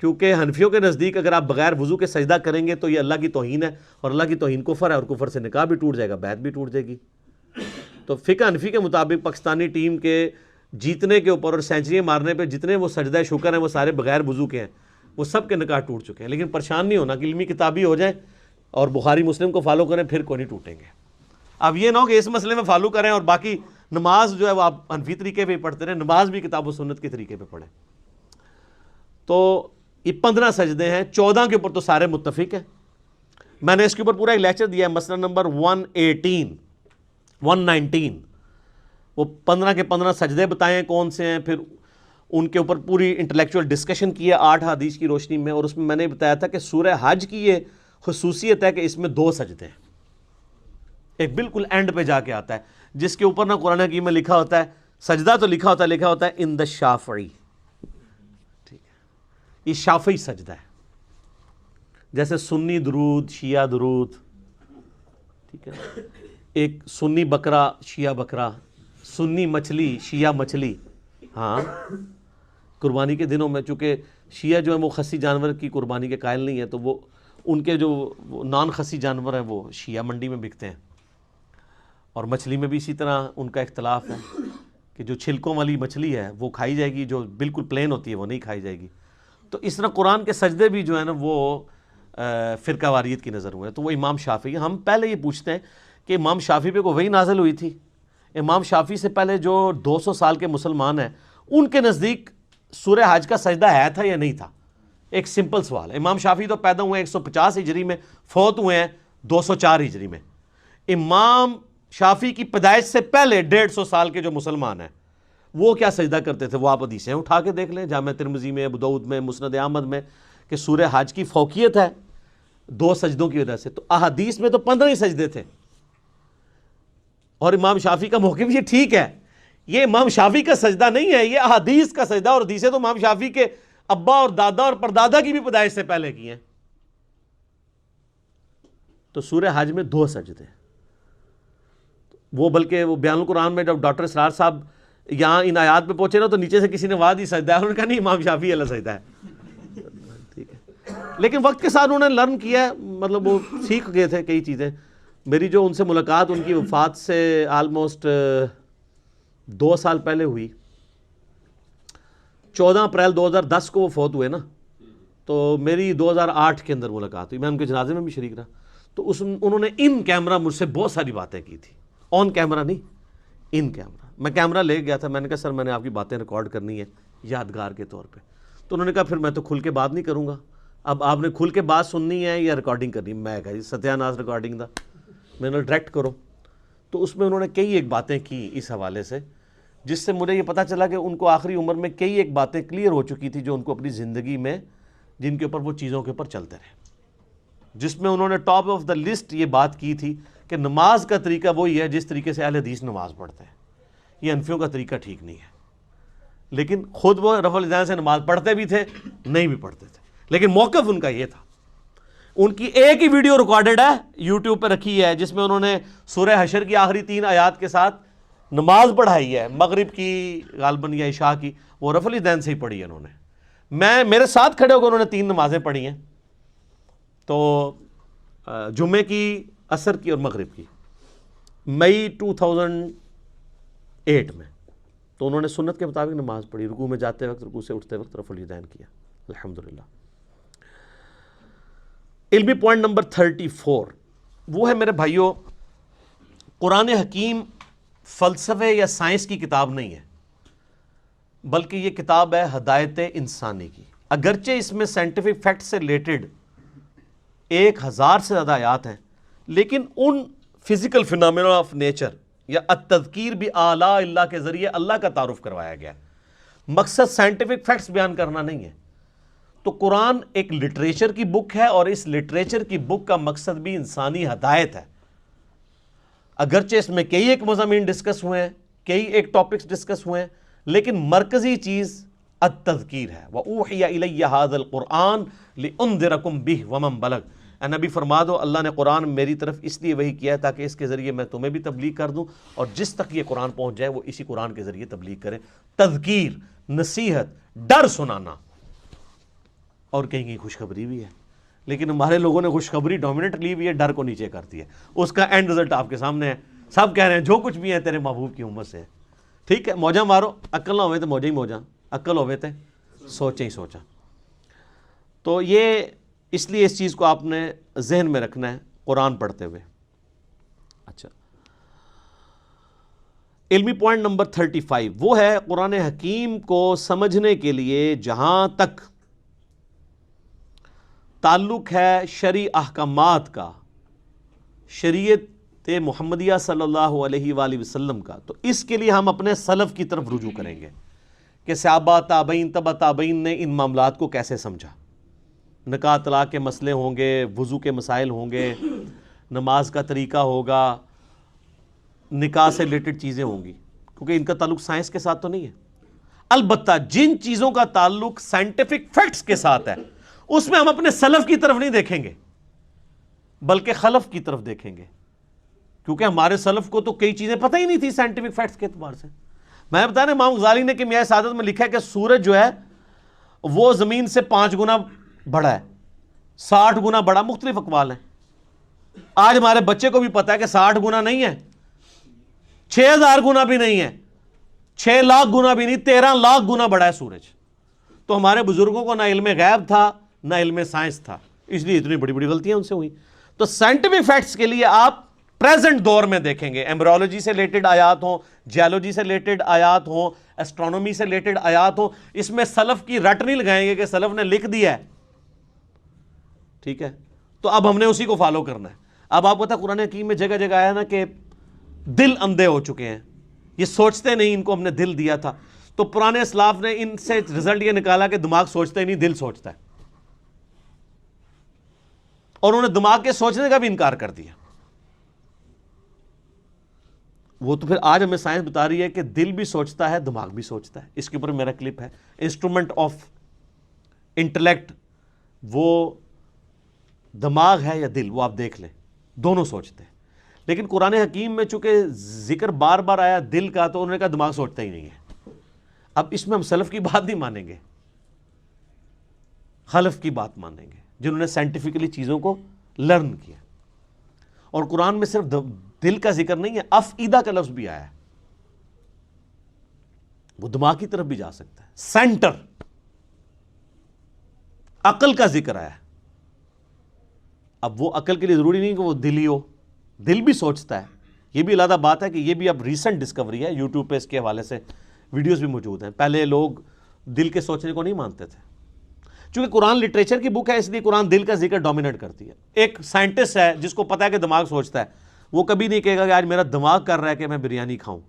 کیونکہ حنفیوں کے نزدیک اگر آپ بغیر وضو کے سجدہ کریں گے تو یہ اللہ کی توہین ہے، اور اللہ کی توہین کفر ہے، اور کفر سے نکاح بھی ٹوٹ جائے گا، بیعت بھی ٹوٹ جائے گی. تو فقہ حنفی کے مطابق پاکستانی ٹیم کے جیتنے کے اوپر اور سینچریاں مارنے پہ جتنے وہ سجدہ شکر ہیں وہ سارے بغیر وضو کے ہیں، وہ سب کے نکاح ٹوٹ چکے ہیں. لیکن پریشان نہیں ہونا کہ علمی کتابی ہو جائیں اور بخاری مسلم کو فالو کریں پھر کوئی نہیں ٹوٹیں گے. اب یہ نہ ہو کہ اس مسئلے میں فالو کریں اور باقی نماز جو ہے وہ آپ حنفی طریقے پہ پڑھتے رہیں، نماز بھی کتاب و سنت کے طریقے پہ پڑھیں. تو یہ 15 سجدے ہیں، 14 کے اوپر تو سارے متفق ہیں. میں نے اس کے اوپر پورا ایک لیکچر دیا ہے، مسئلہ نمبر 119 وہ 15 کے 15 سجدے بتائیں کون سے ہیں، پھر ان کے اوپر پوری انٹلیکچوئل ڈسکشن کی ہے 8 حدیث کی روشنی میں. اور اس میں نے بتایا تھا کہ سورہ حج کی یہ خصوصیت ہے کہ اس میں 2 سجدے ہیں، ایک بالکل اینڈ پہ جا کے آتا ہے جس کے اوپر نہ قرآن حکیم میں لکھا ہوتا ہے سجدہ، تو لکھا ہوتا ہے ان دا شافعی. ٹھیک ہے، یہ شافعی سجدہ ہے، جیسے سنی درود، شیعہ درود. ٹھیک ہے، ایک سنی بکرا، شیعہ بکرا، سنی مچھلی، شیعہ مچھلی. ہاں، قربانی کے دنوں میں چونکہ شیعہ جو ہے وہ خسی جانور کی قربانی کے قائل نہیں ہے، تو وہ ان کے جو نان خسی جانور ہیں وہ شیعہ منڈی میں بکتے ہیں. اور مچھلی میں بھی اسی طرح ان کا اختلاف ہے کہ جو چھلکوں والی مچھلی ہے وہ کھائی جائے گی، جو بالکل پلین ہوتی ہے وہ نہیں کھائی جائے گی. تو اس طرح قرآن کے سجدے بھی جو ہے نا وہ فرقہ واریت کی نظر ہوئے. تو وہ امام شافعی، ہم پہلے یہ پوچھتے ہیں کہ امام شافعی پہ کوئی وحی نازل ہوئی تھی؟ امام شافعی سے پہلے جو 200 سال کے مسلمان ہیں ان کے نزدیک سورہ حج کا سجدہ ہے تھا یا نہیں تھا؟ ایک سمپل سوال ہے. امام شافعی تو پیدا ہوئے 150 ہجری میں، فوت ہوئے ہیں 204 ہجری میں. امام شافعی کی پیدائش سے پہلے 150 سال کے جو مسلمان ہیں وہ کیا سجدہ کرتے تھے؟ وہ آپ حدیثیں اٹھا کے دیکھ لیں، جامع ترمذی میں، ابو داؤد میں، مسند احمد میں، کہ سورہ حج کی فوقیت ہے 2 سجدوں کی وجہ سے. تو احادیث میں تو 15 ہی سجدے تھے، اور امام شافعی کا موقف یہ ٹھیک ہے، یہ امام شافعی کا سجدہ نہیں ہے، یہ احادیث کا سجدہ. اور حدیثیں تو امام شافعی کے ابا اور دادا اور پردادا کی بھی پیدائش سے پہلے کی ہیں. تو سورہ حج میں 2 سجدے، وہ بلکہ وہ بیان القرآن میں جب ڈاکٹر اسرار صاحب یہاں ان آیات پہ پہنچے نا تو نیچے سے کسی نے واد ہی سجدہ ہے، انہوں نے کہا نہیں امام شافعی والا سجدہ ہے. ٹھیک ہے، لیکن وقت کے ساتھ انہوں نے لرن کیا ہے، مطلب وہ سیکھ گئے تھے کئی چیزیں. میری جو ان سے ملاقات ان کی وفات سے آلموسٹ 2 سال پہلے ہوئی، 14 اپریل 2010 کو وہ فوت ہوئے نا، تو میری 2008 کے اندر ملاقات ہوئی، میں ان کے جنازے میں بھی شریک رہا. تو انہوں نے ان کیمرہ مجھ سے بہت ساری باتیں کی تھی، آن کیمرہ نہیں، ان کیمرہ. میں کیمرہ لے گیا تھا، میں نے کہا سر میں نے آپ کی باتیں ریکارڈ کرنی ہے یادگار کے طور پہ. تو انہوں نے کہا پھر میں تو کھل کے بات نہیں کروں گا، اب آپ نے کھل کے بات سننی ہے یا ریکارڈنگ کرنی؟ میں کہا جی ستیہ ناس ریکارڈنگ دا، میں نے ڈائریکٹ کرو۔ تو اس میں انہوں نے کئی ایک باتیں کی اس حوالے سے، جس سے مجھے یہ پتہ چلا کہ ان کو آخری عمر میں کئی ایک باتیں کلیئر ہو چکی تھی جو ان کو اپنی زندگی میں، جن کے اوپر وہ چیزوں کے اوپر چلتے رہے، جس میں انہوں نے ٹاپ آف دا لسٹ یہ بات کی تھی کہ نماز کا طریقہ وہی ہے جس طریقے سے اہل حدیث نماز پڑھتے ہیں، یہ حنفیوں کا طریقہ ٹھیک نہیں ہے۔ لیکن خود وہ رفع الیدین سے نماز پڑھتے بھی تھے، نہیں بھی پڑھتے تھے، لیکن موقف ان کا یہ تھا۔ ان کی ایک ہی ویڈیو ریکارڈڈ ہے، یوٹیوب پہ رکھی ہے، جس میں انہوں نے سورہ حشر کی آخری 3 آیات کے ساتھ نماز پڑھائی ہے، مغرب کی غالباً یا عشاء کی، وہ رفع الیدین سے ہی پڑھی ہے انہوں نے۔ میرے ساتھ کھڑے ہو کے انہوں نے 3 نمازیں پڑھی ہیں، تو جمعے کی، عصر کی اور مغرب کی، مئی 2008 میں۔ تو انہوں نے سنت کے مطابق نماز پڑھی، رکوع میں جاتے وقت، رکوع سے اٹھتے وقت رفع الیدین کیا، الحمدللہ۔ علمی پوائنٹ نمبر 34 وہ ہے میرے بھائیوں، قرآن حکیم فلسفے یا سائنس کی کتاب نہیں ہے، بلکہ یہ کتاب ہے ہدایت انسانی کی۔ اگرچہ اس میں سائنٹیفک فیکٹ سے ریلیٹڈ 1000 سے زیادہ آیات ہیں، لیکن ان فزیکل فینامنا آف نیچر یا التذکیر بآلاء اللہ کے ذریعے اللہ کا تعارف کروایا گیا۔ مقصد سائنٹیفک فیکٹس بیان کرنا نہیں ہے۔ تو قرآن ایک لٹریچر کی بک ہے، اور اس لٹریچر کی بک کا مقصد بھی انسانی ہدایت ہے۔ اگرچہ اس میں کئی ایک مضامین ڈسکس ہوئے ہیں، کئی ایک ٹاپکس ڈسکس ہوئے ہیں، لیکن مرکزی چیز التذکیر ہے۔ وَأُوحِيَ إِلَيَّ هَذَا الْقُرْآنُ لِأُنذِرَكُم بِهِ وَمَن بَلَغَ۔ اے نبی فرما دو اللہ نے قرآن میری طرف اس لیے وحی کیا ہے تاکہ اس کے ذریعے میں تمہیں بھی تبلیغ کر دوں، اور جس تک یہ قرآن پہنچ جائے وہ اسی قرآن کے ذریعے تبلیغ کرے۔ تذکیر، نصیحت، ڈر سنانا، اور کہیں کہیں خوشخبری بھی ہے، لیکن ہمارے لوگوں نے خوشخبری ڈومیننٹ لی ہوئی ہے، ڈر کو نیچے کر دیا ہے۔ اس کا اینڈ رزلٹ آپ کے سامنے ہے، سب کہہ رہے ہیں جو کچھ بھی ہے تیرے محبوب کی امت سے ہے۔ ٹھیک ہے، موجہ مارو، عقل نہ ہوئے تو موجہ ہی موجہ، عقل ہوئے تو سوچے ہی سوچا۔ تو یہ اس لیے اس چیز کو آپ نے ذہن میں رکھنا ہے قرآن پڑھتے ہوئے۔ اچھا، علمی پوائنٹ نمبر 35 وہ ہے قرآن حکیم کو سمجھنے کے لیے جہاں تک تعلق ہے شرعی احکامات کا، شریعت محمدیہ صلی اللہ علیہ وآلہ وسلم کا، تو اس کے لیے ہم اپنے سلف کی طرف رجوع کریں گے کہ صحابہ، تابعین، تبع تابعین نے ان معاملات کو کیسے سمجھا۔ نکاح طلاق کے مسئلے ہوں گے، وضو کے مسائل ہوں گے، نماز کا طریقہ ہوگا، نکاح سے ریلیٹڈ چیزیں ہوں گی، کیونکہ ان کا تعلق سائنس کے ساتھ تو نہیں ہے۔ البتہ جن چیزوں کا تعلق سائنٹیفک فیکٹس کے ساتھ ہے، اس میں ہم اپنے سلف کی طرف نہیں دیکھیں گے بلکہ خلف کی طرف دیکھیں گے، کیونکہ ہمارے سلف کو تو کئی چیزیں پتہ ہی نہیں تھی سائنٹیفک فیکٹس کے اعتبار سے۔ میں بتا رہا امام غزالی نے کیمیائے سعادت میں لکھا ہے کہ سورج جو ہے وہ زمین سے 5 گنا بڑا ہے، 60 گنا بڑا، مختلف اقوال ہیں۔ آج ہمارے بچے کو بھی پتا ہے کہ 60 گنا نہیں ہے، 6000 گنا بھی نہیں ہے، 6 لاکھ گنا بھی نہیں، 13 لاکھ گنا بڑا ہے سورج۔ تو ہمارے بزرگوں کو نہ علم غیب تھا نہ علم سائنس تھا، اس لیے اتنی بڑی بڑی غلطیاں ان سے ہوئی۔ تو سائنٹیفک فیکٹس کے لیے آپ پریزنٹ دور میں دیکھیں گے، ایمبریولوجی سے ریلیٹڈ آیات ہوں، جیولوجی سے ریلیٹڈ آیات ہوں، ایسٹرونومی سے ریلیٹڈ آیات ہوں، اس میں سلف کی رٹ نہیں لگائیں گے کہ سلف نے لکھ دیا ہے، ٹھیک ہے، تو اب ہم نے اسی کو فالو کرنا ہے۔ اب آپ پتہ قرآن حکیم میں جگہ جگہ آیا نا کہ دل اندھے ہو چکے ہیں، یہ سوچتے نہیں، ان کو ہم نے دل دیا تھا۔ تو پرانے اسلاف نے ان سے رزلٹ یہ نکالا کہ دماغ سوچتا ہی نہیں، دل سوچتا ہے، اور انہوں نے دماغ کے سوچنے کا بھی انکار کر دیا۔ وہ تو پھر آج ہمیں سائنس بتا رہی ہے کہ دل بھی سوچتا ہے، دماغ بھی سوچتا ہے۔ اس کے اوپر میرا کلپ ہے، انسٹرومنٹ آف انٹلیکٹ، وہ دماغ ہے یا دل، وہ آپ دیکھ لیں، دونوں سوچتے ہیں۔ لیکن قرآن حکیم میں چونکہ ذکر بار بار آیا دل کا، تو انہوں نے کہا دماغ سوچتا ہی نہیں ہے۔ اب اس میں ہم سلف کی بات نہیں مانیں گے، خلف کی بات مانیں گے، جنہوں نے سائنٹیفکلی چیزوں کو لرن کیا۔ اور قرآن میں صرف دل کا ذکر نہیں ہے، افئدہ کا لفظ بھی آیا ہے، وہ دماغ کی طرف بھی جا سکتا ہے۔ سینٹر، عقل کا ذکر آیا ہے۔ اب وہ عقل کے لیے ضروری نہیں کہ وہ دل ہی ہو، دل بھی سوچتا ہے۔ یہ بھی علیحدہ بات ہے کہ یہ بھی اب ریسنٹ ڈسکوری ہے، یوٹیوب پہ اس کے حوالے سے ویڈیوز بھی موجود ہیں۔ پہلے لوگ دل کے سوچنے کو نہیں مانتے تھے، چونکہ قرآن لٹریچر کی بک ہے اس لیے قرآن دل کا ذکر ڈومینیٹ کرتی ہے. ایک سائنٹسٹ ہے جس کو پتا ہے کہ دماغ سوچتا ہے، وہ کبھی نہیں کہے گا کہ آج میرا دماغ کر رہا ہے کہ میں بریانی کھاؤں،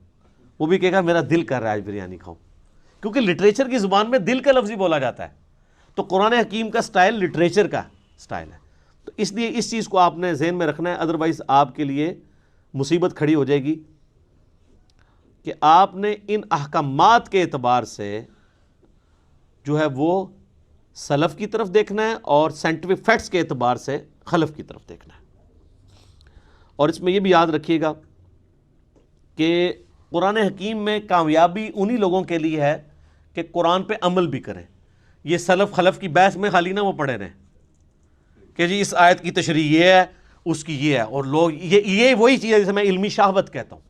وہ بھی کہے گا میرا دل کر رہا ہے آج بریانی کھاؤں، کیونکہ لٹریچر کی زبان میں دل کا لفظ ہی بولا جاتا ہے. تو قرآن حکیم کا سٹائل لٹریچر کا سٹائل ہے. تو اس لیے اس چیز کو آپ نے ذہن میں رکھنا ہے، ادروائز آپ کے لیے مصیبت کھڑی ہو جائے گی کہ آپ نے ان احکامات کے اعتبار سے جو ہے وہ سلف کی طرف دیکھنا ہے اور سائنٹیفک فیکٹس کے اعتبار سے خلف کی طرف دیکھنا ہے. اور اس میں یہ بھی یاد رکھیے گا کہ قرآن حکیم میں کامیابی انہی لوگوں کے لیے ہے کہ قرآن پہ عمل بھی کریں. یہ سلف خلف کی بحث میں خالی نہ وہ پڑھے رہیں کہ جی اس آیت کی تشریح یہ ہے، اس کی یہ ہے، اور لوگ یہ وہی چیز ہے جسے میں علمی شہوت کہتا ہوں.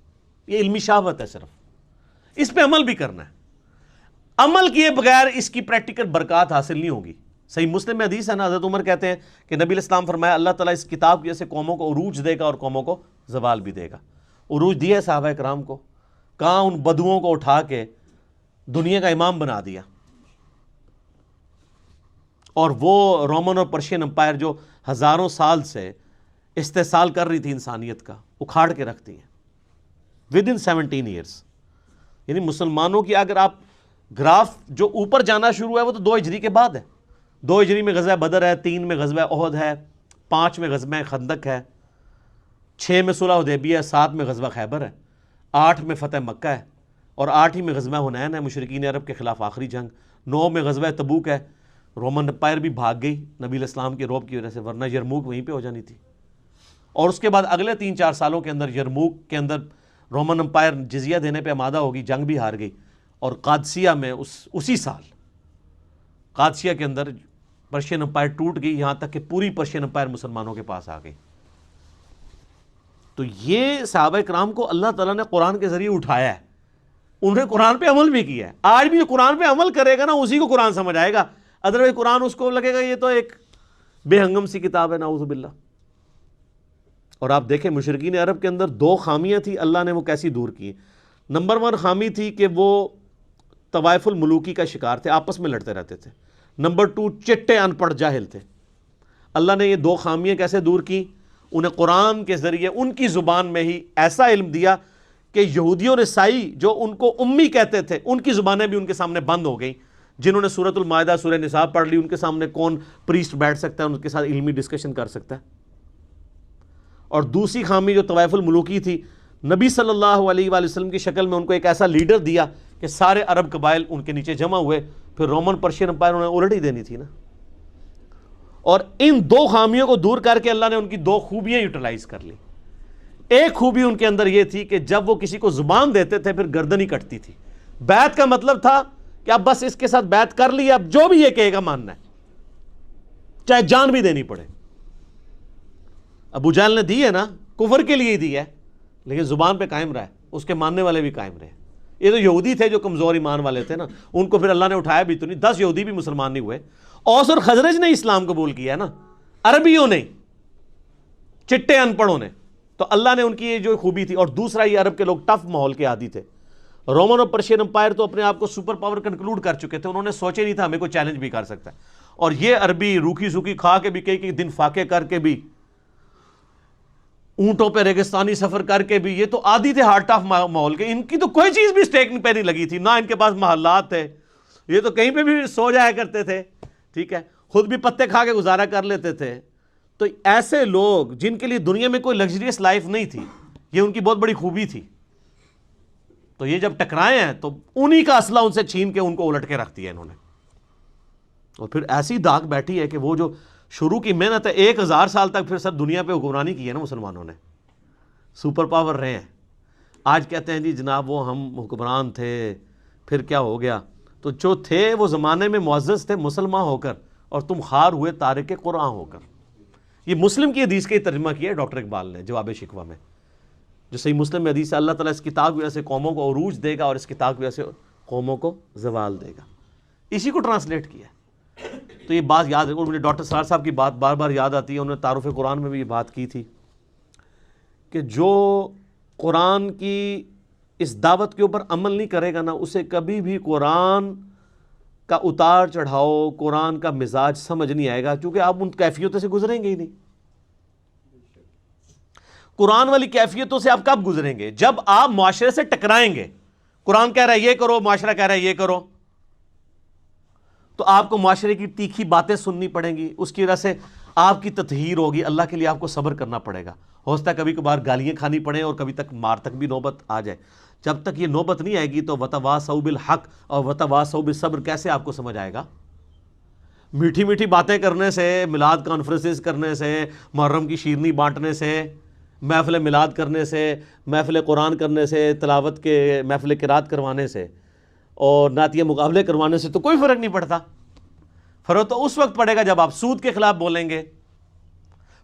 یہ علمی شہوت ہے، صرف اس پہ عمل بھی کرنا ہے. عمل کیے بغیر اس کی پریکٹیکل برکات حاصل نہیں ہوگی. صحیح مسلم میں حدیث ہے نا، حضرت عمر کہتے ہیں کہ نبی علیہ السلام فرمایا اللہ تعالیٰ اس کتاب کی وجہ سے قوموں کو عروج دے گا اور قوموں کو زوال بھی دے گا. عروج دیا ہے صحابہ کرام کو، کہاں ان بدوؤں کو اٹھا کے دنیا کا امام بنا دیا، اور وہ رومن اور پرشین امپائر جو ہزاروں سال سے استحصال کر رہی تھی انسانیت کا، اکھاڑ کے رکھتی ہیں ود ان 17 ایئرس. یعنی مسلمانوں کی اگر آپ گراف جو اوپر جانا شروع ہے وہ تو 2 ہجری کے بعد ہے. 2 ہجری میں غزوہ بدر ہے، 3 میں غزوہ احد ہے، 5 میں غزوہ خندق ہے، 6 میں صلح حدیبیہ ہے، 7 میں غزوہ خیبر ہے، 8 میں فتح مکہ ہے، اور 8 ہی میں غزوہ حنین ہے، مشرکین عرب کے خلاف آخری جنگ. 9 میں غزوہ تبوک ہے، رومن امپائر بھی بھاگ گئی نبی علیہ السلام کے رعب کی وجہ سے، ورنہ یرموک وہیں پہ ہو جانی تھی. اور اس کے بعد اگلے 3-4 سالوں کے اندر یرموک کے اندر رومن امپائر جزیہ دینے پہ آمادہ ہوگی، جنگ بھی ہار گئی. اور قادسیہ میں اسی سال قادسیہ کے اندر پرشین امپائر ٹوٹ گئی، یہاں تک کہ پوری پرشین امپائر مسلمانوں کے پاس آ گئی. تو یہ صحابہ کرام کو اللہ تعالیٰ نے قرآن کے ذریعے اٹھایا ہے، انہوں نے قرآن پہ عمل بھی کیا ہے. آج بھی جو قرآن پہ عمل کرے گا نا اسی کو قرآن سمجھ آئے گا، ادروائز قرآن اس کو لگے گا یہ تو ایک بے ہنگم سی کتاب ہے، نعوذ باللہ. اور آپ دیکھیں مشرکین عرب کے اندر 2 خامیاں تھیں، اللہ نے وہ کیسی دور کی. نمبر 1 خامی تھی کہ وہ طوائف الملوکی کا شکار تھے، آپس میں لڑتے رہتے تھے. نمبر 2 چٹے ان پڑھ جاہل تھے. اللہ نے یہ 2 خامیاں کیسے دور کی؟ انہیں قرآن کے ذریعے ان کی زبان میں ہی ایسا علم دیا کہ یہودیوں اور عیسائی جو ان کو امی کہتے تھے ان کی زبانیں بھی ان کے سامنے بند ہو گئیں. جنہوں نے سورۃ المائدہ سورہ نساء پڑھ لی ان کے سامنے کون پریسٹ بیٹھ سکتا ہے، ان کے ساتھ علمی ڈسکشن کر سکتا ہے. اور دوسری خامی جو طوائف الملوکی تھی، نبی صلی اللہ علیہ وآلہ وسلم کی شکل میں ان کو ایک ایسا لیڈر دیا کہ سارے عرب قبائل ان کے نیچے جمع ہوئے، پھر رومن پرشین امپائر انہیں الٹ ہی دینی تھی نا. اور ان 2 خامیوں کو دور کر کے اللہ نے ان کی 2 خوبیاں یوٹیلائز کر لی. ایک خوبی ان کے اندر یہ تھی کہ جب وہ کسی کو زبان دیتے تھے پھر گردن ہی کٹتی تھی. بیعت کا مطلب تھا کہ اب بس اس کے ساتھ بیعت کر لی، اب جو بھی یہ کہے گا ماننا ہے، چاہے جان بھی دینی پڑے. ابو جہل نے دی ہے نا، کفر کے لیے دی ہے، لیکن زبان پہ قائم رہا ہے، اس کے ماننے والے بھی قائم رہے. یہ تو یہودی تھے جو کمزور ایمان والے تھے نا، ان کو پھر اللہ نے اٹھایا بھی تو نہیں. 10 یہودی بھی مسلمان نہیں ہوئے. اوس اور خزرج نے اسلام قبول کیا ہے نا، عربیوں نے، چٹے ان پڑھوں نے. تو اللہ نے ان کی یہ جو خوبی تھی. اور دوسرا یہ عرب کے لوگ ٹف ماحول کے عادی تھے. رومن اور پرشین امپائر تو اپنے آپ کو سپر پاور کنکلوڈ کر چکے تھے، انہوں نے سوچے نہیں تھا ہمیں کوئی چیلنج بھی کر سکتا ہے. اور یہ عربی روکھی سوکھی کھا کے بھی کئی دن فاقے کر کے بھی، اونٹوں پہ ریگستانی سفر کر کے بھی، یہ تو عادی تھے ہارٹ آف ماحول کے. ان کی تو کوئی چیز بھی اسٹیک پہ نہیں لگی تھی، نہ ان کے پاس محلات تھے، یہ تو کہیں پہ بھی سو جایا کرتے تھے. ٹھیک ہے، خود بھی پتے کھا کے گزارا کر لیتے تھے. تو ایسے لوگ جن کے لیے دنیا میں کوئی لگژریس لائف نہیں تھی، یہ ان کی بہت بڑی خوبی تھی. تو یہ جب ٹکرائے ہیں تو انہی کا اسلحہ ان سے چھین کے ان کو الٹ کے رکھ دیا انہوں نے. اور پھر ایسی داغ بیٹھی ہے کہ وہ جو شروع کی محنت ہے 1000 سال تک پھر سر دنیا پہ حکمرانی کی ہے نا مسلمانوں نے، سپر پاور رہے ہیں. آج کہتے ہیں جی جناب وہ ہم حکمران تھے پھر کیا ہو گیا. تو جو تھے وہ زمانے میں معزز تھے مسلمان ہو کر، اور تم خار ہوئے تارک قرآن ہو کر. یہ مسلم کی حدیث کا ترجمہ کیا ہے ڈاکٹر اقبال نے جواب شکوہ میں، جو صحیح مسلم میں حدیث ہے اللہ تعالیٰ اس کتاب کی وجہ سے قوموں کو عروج دے گا اور اس کتاب کی وجہ سے قوموں کو زوال دے گا. اسی کو ٹرانسلیٹ کیا ہے. تو یہ بات یاد رکھو. مجھے ڈاکٹر سرار صاحب کی بات بار بار یاد آتی ہے، انہوں نے تعارف قرآن میں بھی یہ بات کی تھی کہ جو قرآن کی اس دعوت کے اوپر عمل نہیں کرے گا نا، اسے کبھی بھی قرآن کا اتار چڑھاؤ، قرآن کا مزاج سمجھ نہیں آئے گا، کیونکہ آپ ان کیفیتوں سے گزریں گے ہی نہیں۔ قرآن والی کیفیتوں سے آپ کب گزریں گے؟ جب آپ معاشرے سے ٹکرائیں گے۔ قرآن کہہ رہا ہے یہ کرو، معاشرہ کہہ رہا ہے یہ کرو، تو آپ کو معاشرے کی تیکھی باتیں سننی پڑیں گی، اس کی وجہ سے آپ کی تطہیر ہوگی، اللہ کے لیے آپ کو صبر کرنا پڑے گا، ہو سکتا ہے کبھی کبھار گالیاں کھانی پڑیں اور کبھی تک مار تک بھی نوبت آ جائے۔ جب تک یہ نوبت نہیں آئے گی تو وتواصوا بالحق اور وتواصوا بالصبر کیسے آپ کو سمجھ آئے گا؟ میٹھی میٹھی باتیں کرنے سے، میلاد کانفرنسز کرنے سے، محرم کی شیرنی بانٹنے سے، محفل میلاد کرنے سے، محفل قرآن کرنے سے، تلاوت کے محفل قرات کروانے سے اور نعتیہ مقابلے کروانے سے تو کوئی فرق نہیں پڑتا۔ فرق تو اس وقت پڑے گا جب آپ سود کے خلاف بولیں گے،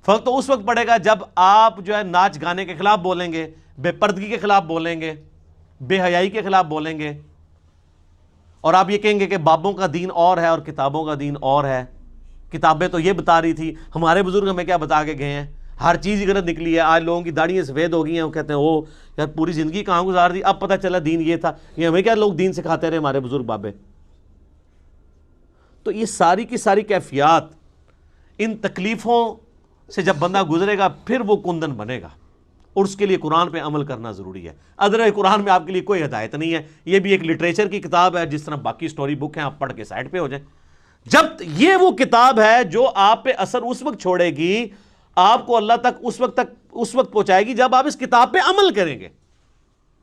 فرق تو اس وقت پڑے گا جب آپ جو ہے ناچ گانے کے خلاف بولیں گے، بے پردگی کے خلاف بولیں گے، بے حیائی کے خلاف بولیں گے، اور آپ یہ کہیں گے کہ بابوں کا دین اور ہے اور کتابوں کا دین اور ہے۔ کتابیں تو یہ بتا رہی تھی، ہمارے بزرگ ہمیں کیا بتا کے گئے ہیں؟ ہر چیز غلط نکلی ہے۔ آج لوگوں کی داڑھیاں سفید ہو گئی ہیں، وہ کہتے ہیں او یار پوری زندگی کہاں گزار دی، اب پتہ چلا دین یہ تھا۔ یہ ہمیں کیا لوگ دین سکھاتے رہے ہمارے بزرگ بابے؟ تو یہ ساری کی ساری کیفیات، ان تکلیفوں سے جب بندہ گزرے گا پھر وہ کندن بنے گا، اور اس کے لیے قرآن پہ عمل کرنا ضروری ہے۔ ادر قرآن میں آپ کے لیے کوئی ہدایت نہیں ہے، یہ بھی ایک لٹریچر کی کتاب ہے، جس طرح باقی سٹوری بک ہیں، آپ پڑھ کے سائڈ پہ ہو جائیں۔ جب یہ وہ کتاب ہے جو آپ پہ اثر اس وقت چھوڑے گی، آپ کو اللہ تک اس وقت پہنچائے گی جب آپ اس کتاب پہ عمل کریں گے۔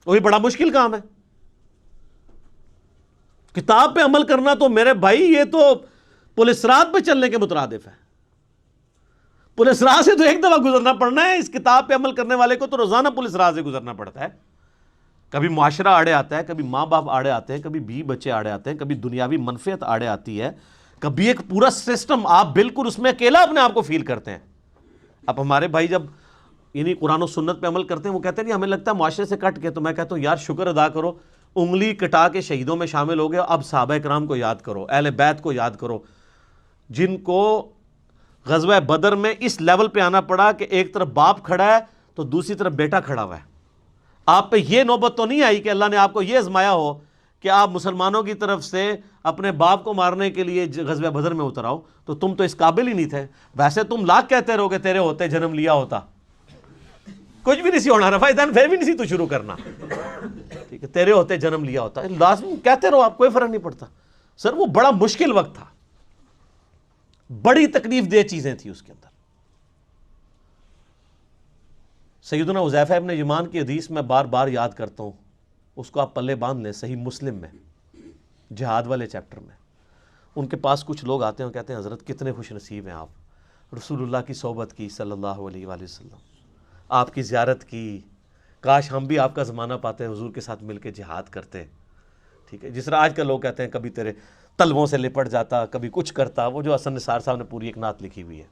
وہی بڑا مشکل کام ہے، کتاب پہ عمل کرنا تو میرے بھائی یہ تو پولیس رات پہ چلنے کے مترادف ہے۔ پولیس راہ سے تو ایک دفعہ گزرنا پڑنا ہے، اس کتاب پہ عمل کرنے والے کو تو روزانہ پولیس راہ سے گزرنا پڑتا ہے۔ کبھی معاشرہ آڑے آتا ہے، کبھی ماں باپ آڑے آتے ہیں، کبھی بیوی بچے آڑے آتے ہیں، کبھی دنیاوی منفعت آڑے آتی ہے، کبھی ایک پورا سسٹم، آپ بالکل اس میں اکیلا اپنے آپ کو فیل کرتے ہیں۔ اب ہمارے بھائی جب یعنی قرآن و سنت پہ عمل کرتے ہیں، وہ کہتے ہیں نہیں ہمیں لگتا ہے معاشرے سے کٹ کے، تو میں کہتا ہوں یار شکر ادا کرو، انگلی کٹا کے شہیدوں میں شامل ہو گئے، اب صحابہ کرام کو یاد کرو، اہل بیت کو یاد کرو، جن کو غزوہ بدر میں اس لیول پہ آنا پڑا کہ ایک طرف باپ کھڑا ہے تو دوسری طرف بیٹا کھڑا ہوا ہے۔ آپ پہ یہ نوبت تو نہیں آئی کہ اللہ نے آپ کو یہ آزمایا ہو کہ آپ مسلمانوں کی طرف سے اپنے باپ کو مارنے کے لیے غزوہ بدر میں اتر آؤ، تو تم تو اس قابل ہی نہیں تھے۔ ویسے تم لاکھ کہتے رہو کہ تیرے ہوتے جنم لیا ہوتا، کچھ بھی نہیں سی ہونا رفا دین، پھر بھی نہیں سی تو شروع کرنا، ٹھیک ہے، تیرے ہوتے جنم لیا ہوتا، لازم کہتے رہو، آپ کوئی فرق نہیں پڑتا۔ سر وہ بڑا مشکل وقت تھا، بڑی تکلیف دہ چیزیں تھیں اس کے اندر۔ سیدنا حذیفہ ابن یمان کی حدیث میں بار بار یاد کرتا ہوں، اس کو آپ پلے باندھ لیں، صحیح مسلم میں جہاد والے چیپٹر میں۔ ان کے پاس کچھ لوگ آتے ہیں اور کہتے ہیں حضرت کتنے خوش نصیب ہیں آپ، رسول اللہ کی صحبت کی صلی اللہ علیہ وآلہ وسلم، آپ کی زیارت کی، کاش ہم بھی آپ کا زمانہ پاتے حضور کے ساتھ مل کے جہاد کرتے، ٹھیک ہے۔ جس طرح آج کل لوگ کہتے ہیں کبھی تیرے تلووں سے لپٹ جاتا، کبھی کچھ کرتا، وہ جو حسن نثار صاحب نے پوری ایک نعت لکھی ہوئی ہے۔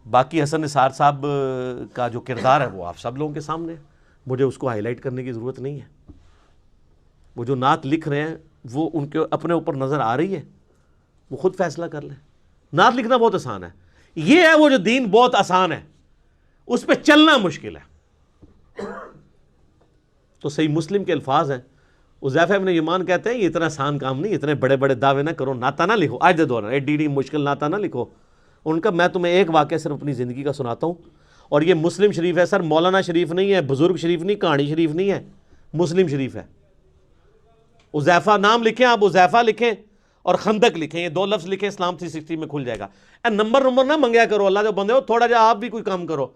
باقی حسن نثار صاحب کا جو کردار ہے وہ آپ سب لوگوں کے سامنے ہے، مجھے اس کو ہائی لائٹ کرنے کی ضرورت نہیں ہے۔ وہ جو نعت لکھ رہے ہیں وہ ان کے اپنے اوپر نظر آ رہی ہے، وہ خود فیصلہ کر لیں۔ نعت لکھنا بہت آسان ہے، یہ ہے وہ جو دین بہت آسان ہے، اس پہ چلنا مشکل ہے۔ تو صحیح مسلم کے الفاظ ہیں، حذیفہ ابن یمان کہتے ہیں یہ اتنا آسان کام نہیں، اتنے بڑے بڑے دعوے نہ کرو، نعتہ نہ لکھو، آج دے دو ایڈی مشکل نعتہ نہ لکھو۔ ان کا میں تمہیں ایک واقعہ صرف اپنی زندگی کا سناتا ہوں، اور یہ مسلم شریف ہے سر، مولانا شریف نہیں ہے، بزرگ شریف نہیں، کہانی شریف نہیں ہے، مسلم شریف ہے۔ حذیفہ نام لکھیں آپ، حذیفہ لکھیں اور خندق لکھیں، یہ دو لفظ لکھیں، اسلام 360 میں کھل جائے گا۔ نمبر نہ منگیا کرو، اللہ جو بندے ہو تھوڑا جا آپ بھی کوئی کام کرو۔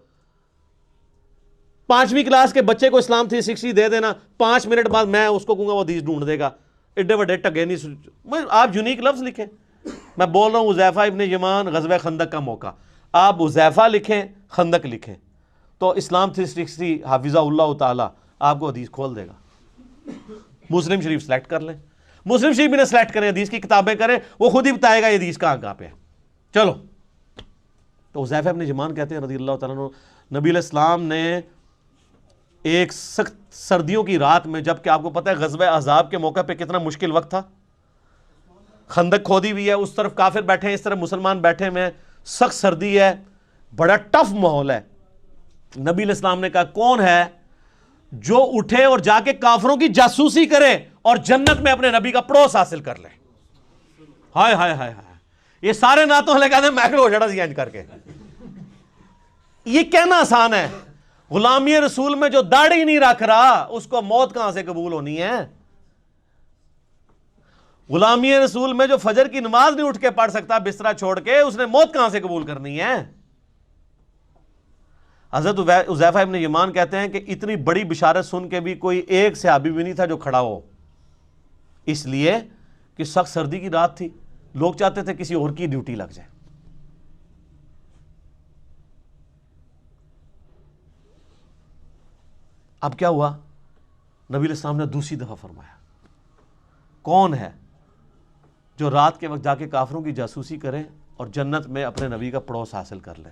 5ویں کلاس کے بچے کو اسلام 360 دے دینا، 5 منٹ بعد میں اس کو کہوں گا وہ حدیث ڈھونڈ دے گا، ایڈے وڈے ٹگے نہیں۔ آپ یونیک لفظ لکھیں، میں بول رہا ہوں حذیفہ ابن یمان غزوہ خندق کا موقع، آپ حذیفہ لکھیں، خندق لکھیں، تو اسلام 360 حافظہ اللہ تعالی آپ کو حدیث کھول دے گا۔ مسلم شریف سلیکٹ کر لیں، مسلم شریف بھی نہ سلیکٹ کریں، حدیث کی کتابیں کریں، وہ خود ہی بتائے گا یہ حدیث کہاں پہ ہے۔ چلو، تو حذیفہ ابن یمان کہتے ہیں رضی اللہ تعالیٰ عنہ، نبی علیہ السلام نے ایک سخت سردیوں کی رات میں، جب کہ آپ کو پتہ ہے غزوہ احزاب کے موقع پہ کتنا مشکل وقت تھا، خندق کھودی ہوئی ہے، اس طرف کافر بیٹھے ہیں، اس طرف مسلمان بیٹھے ہوئے ہیں، سخت سردی ہے، بڑا ٹف ماحول ہے۔ نبی علیہ السلام نے کہا کون ہے جو اٹھے اور جا کے کافروں کی جاسوسی کرے اور جنت میں اپنے نبی کا پڑوس حاصل کر لے. ہائے ہائے ہائے ہائے, یہ سارے نعتوں والے کہتے ہیں میکرو ہو جڑا سی اینج کر کے. یہ کہنا آسان ہے, غلامی رسول میں جو داڑھی نہیں رکھ رہا اس کو موت کہاں سے قبول ہونی ہے؟ غلامی رسول میں جو فجر کی نماز نہیں اٹھ کے پڑھ سکتا بسترا چھوڑ کے, اس نے موت کہاں سے قبول کرنی ہے؟ حضرت حذیفہ ابن یمان کہتے ہیں کہ اتنی بڑی بشارت سن کے بھی کوئی ایک صحابی بھی نہیں تھا جو کھڑا ہو, اس لیے کہ سخت سردی کی رات تھی, لوگ چاہتے تھے کسی اور کی ڈیوٹی لگ جائے. اب کیا ہوا؟ نبی علیہ السلام نے دوسری دفعہ فرمایا, کون ہے جو رات کے وقت جا کے کافروں کی جاسوسی کرے اور جنت میں اپنے نبی کا پڑوس حاصل کر لے؟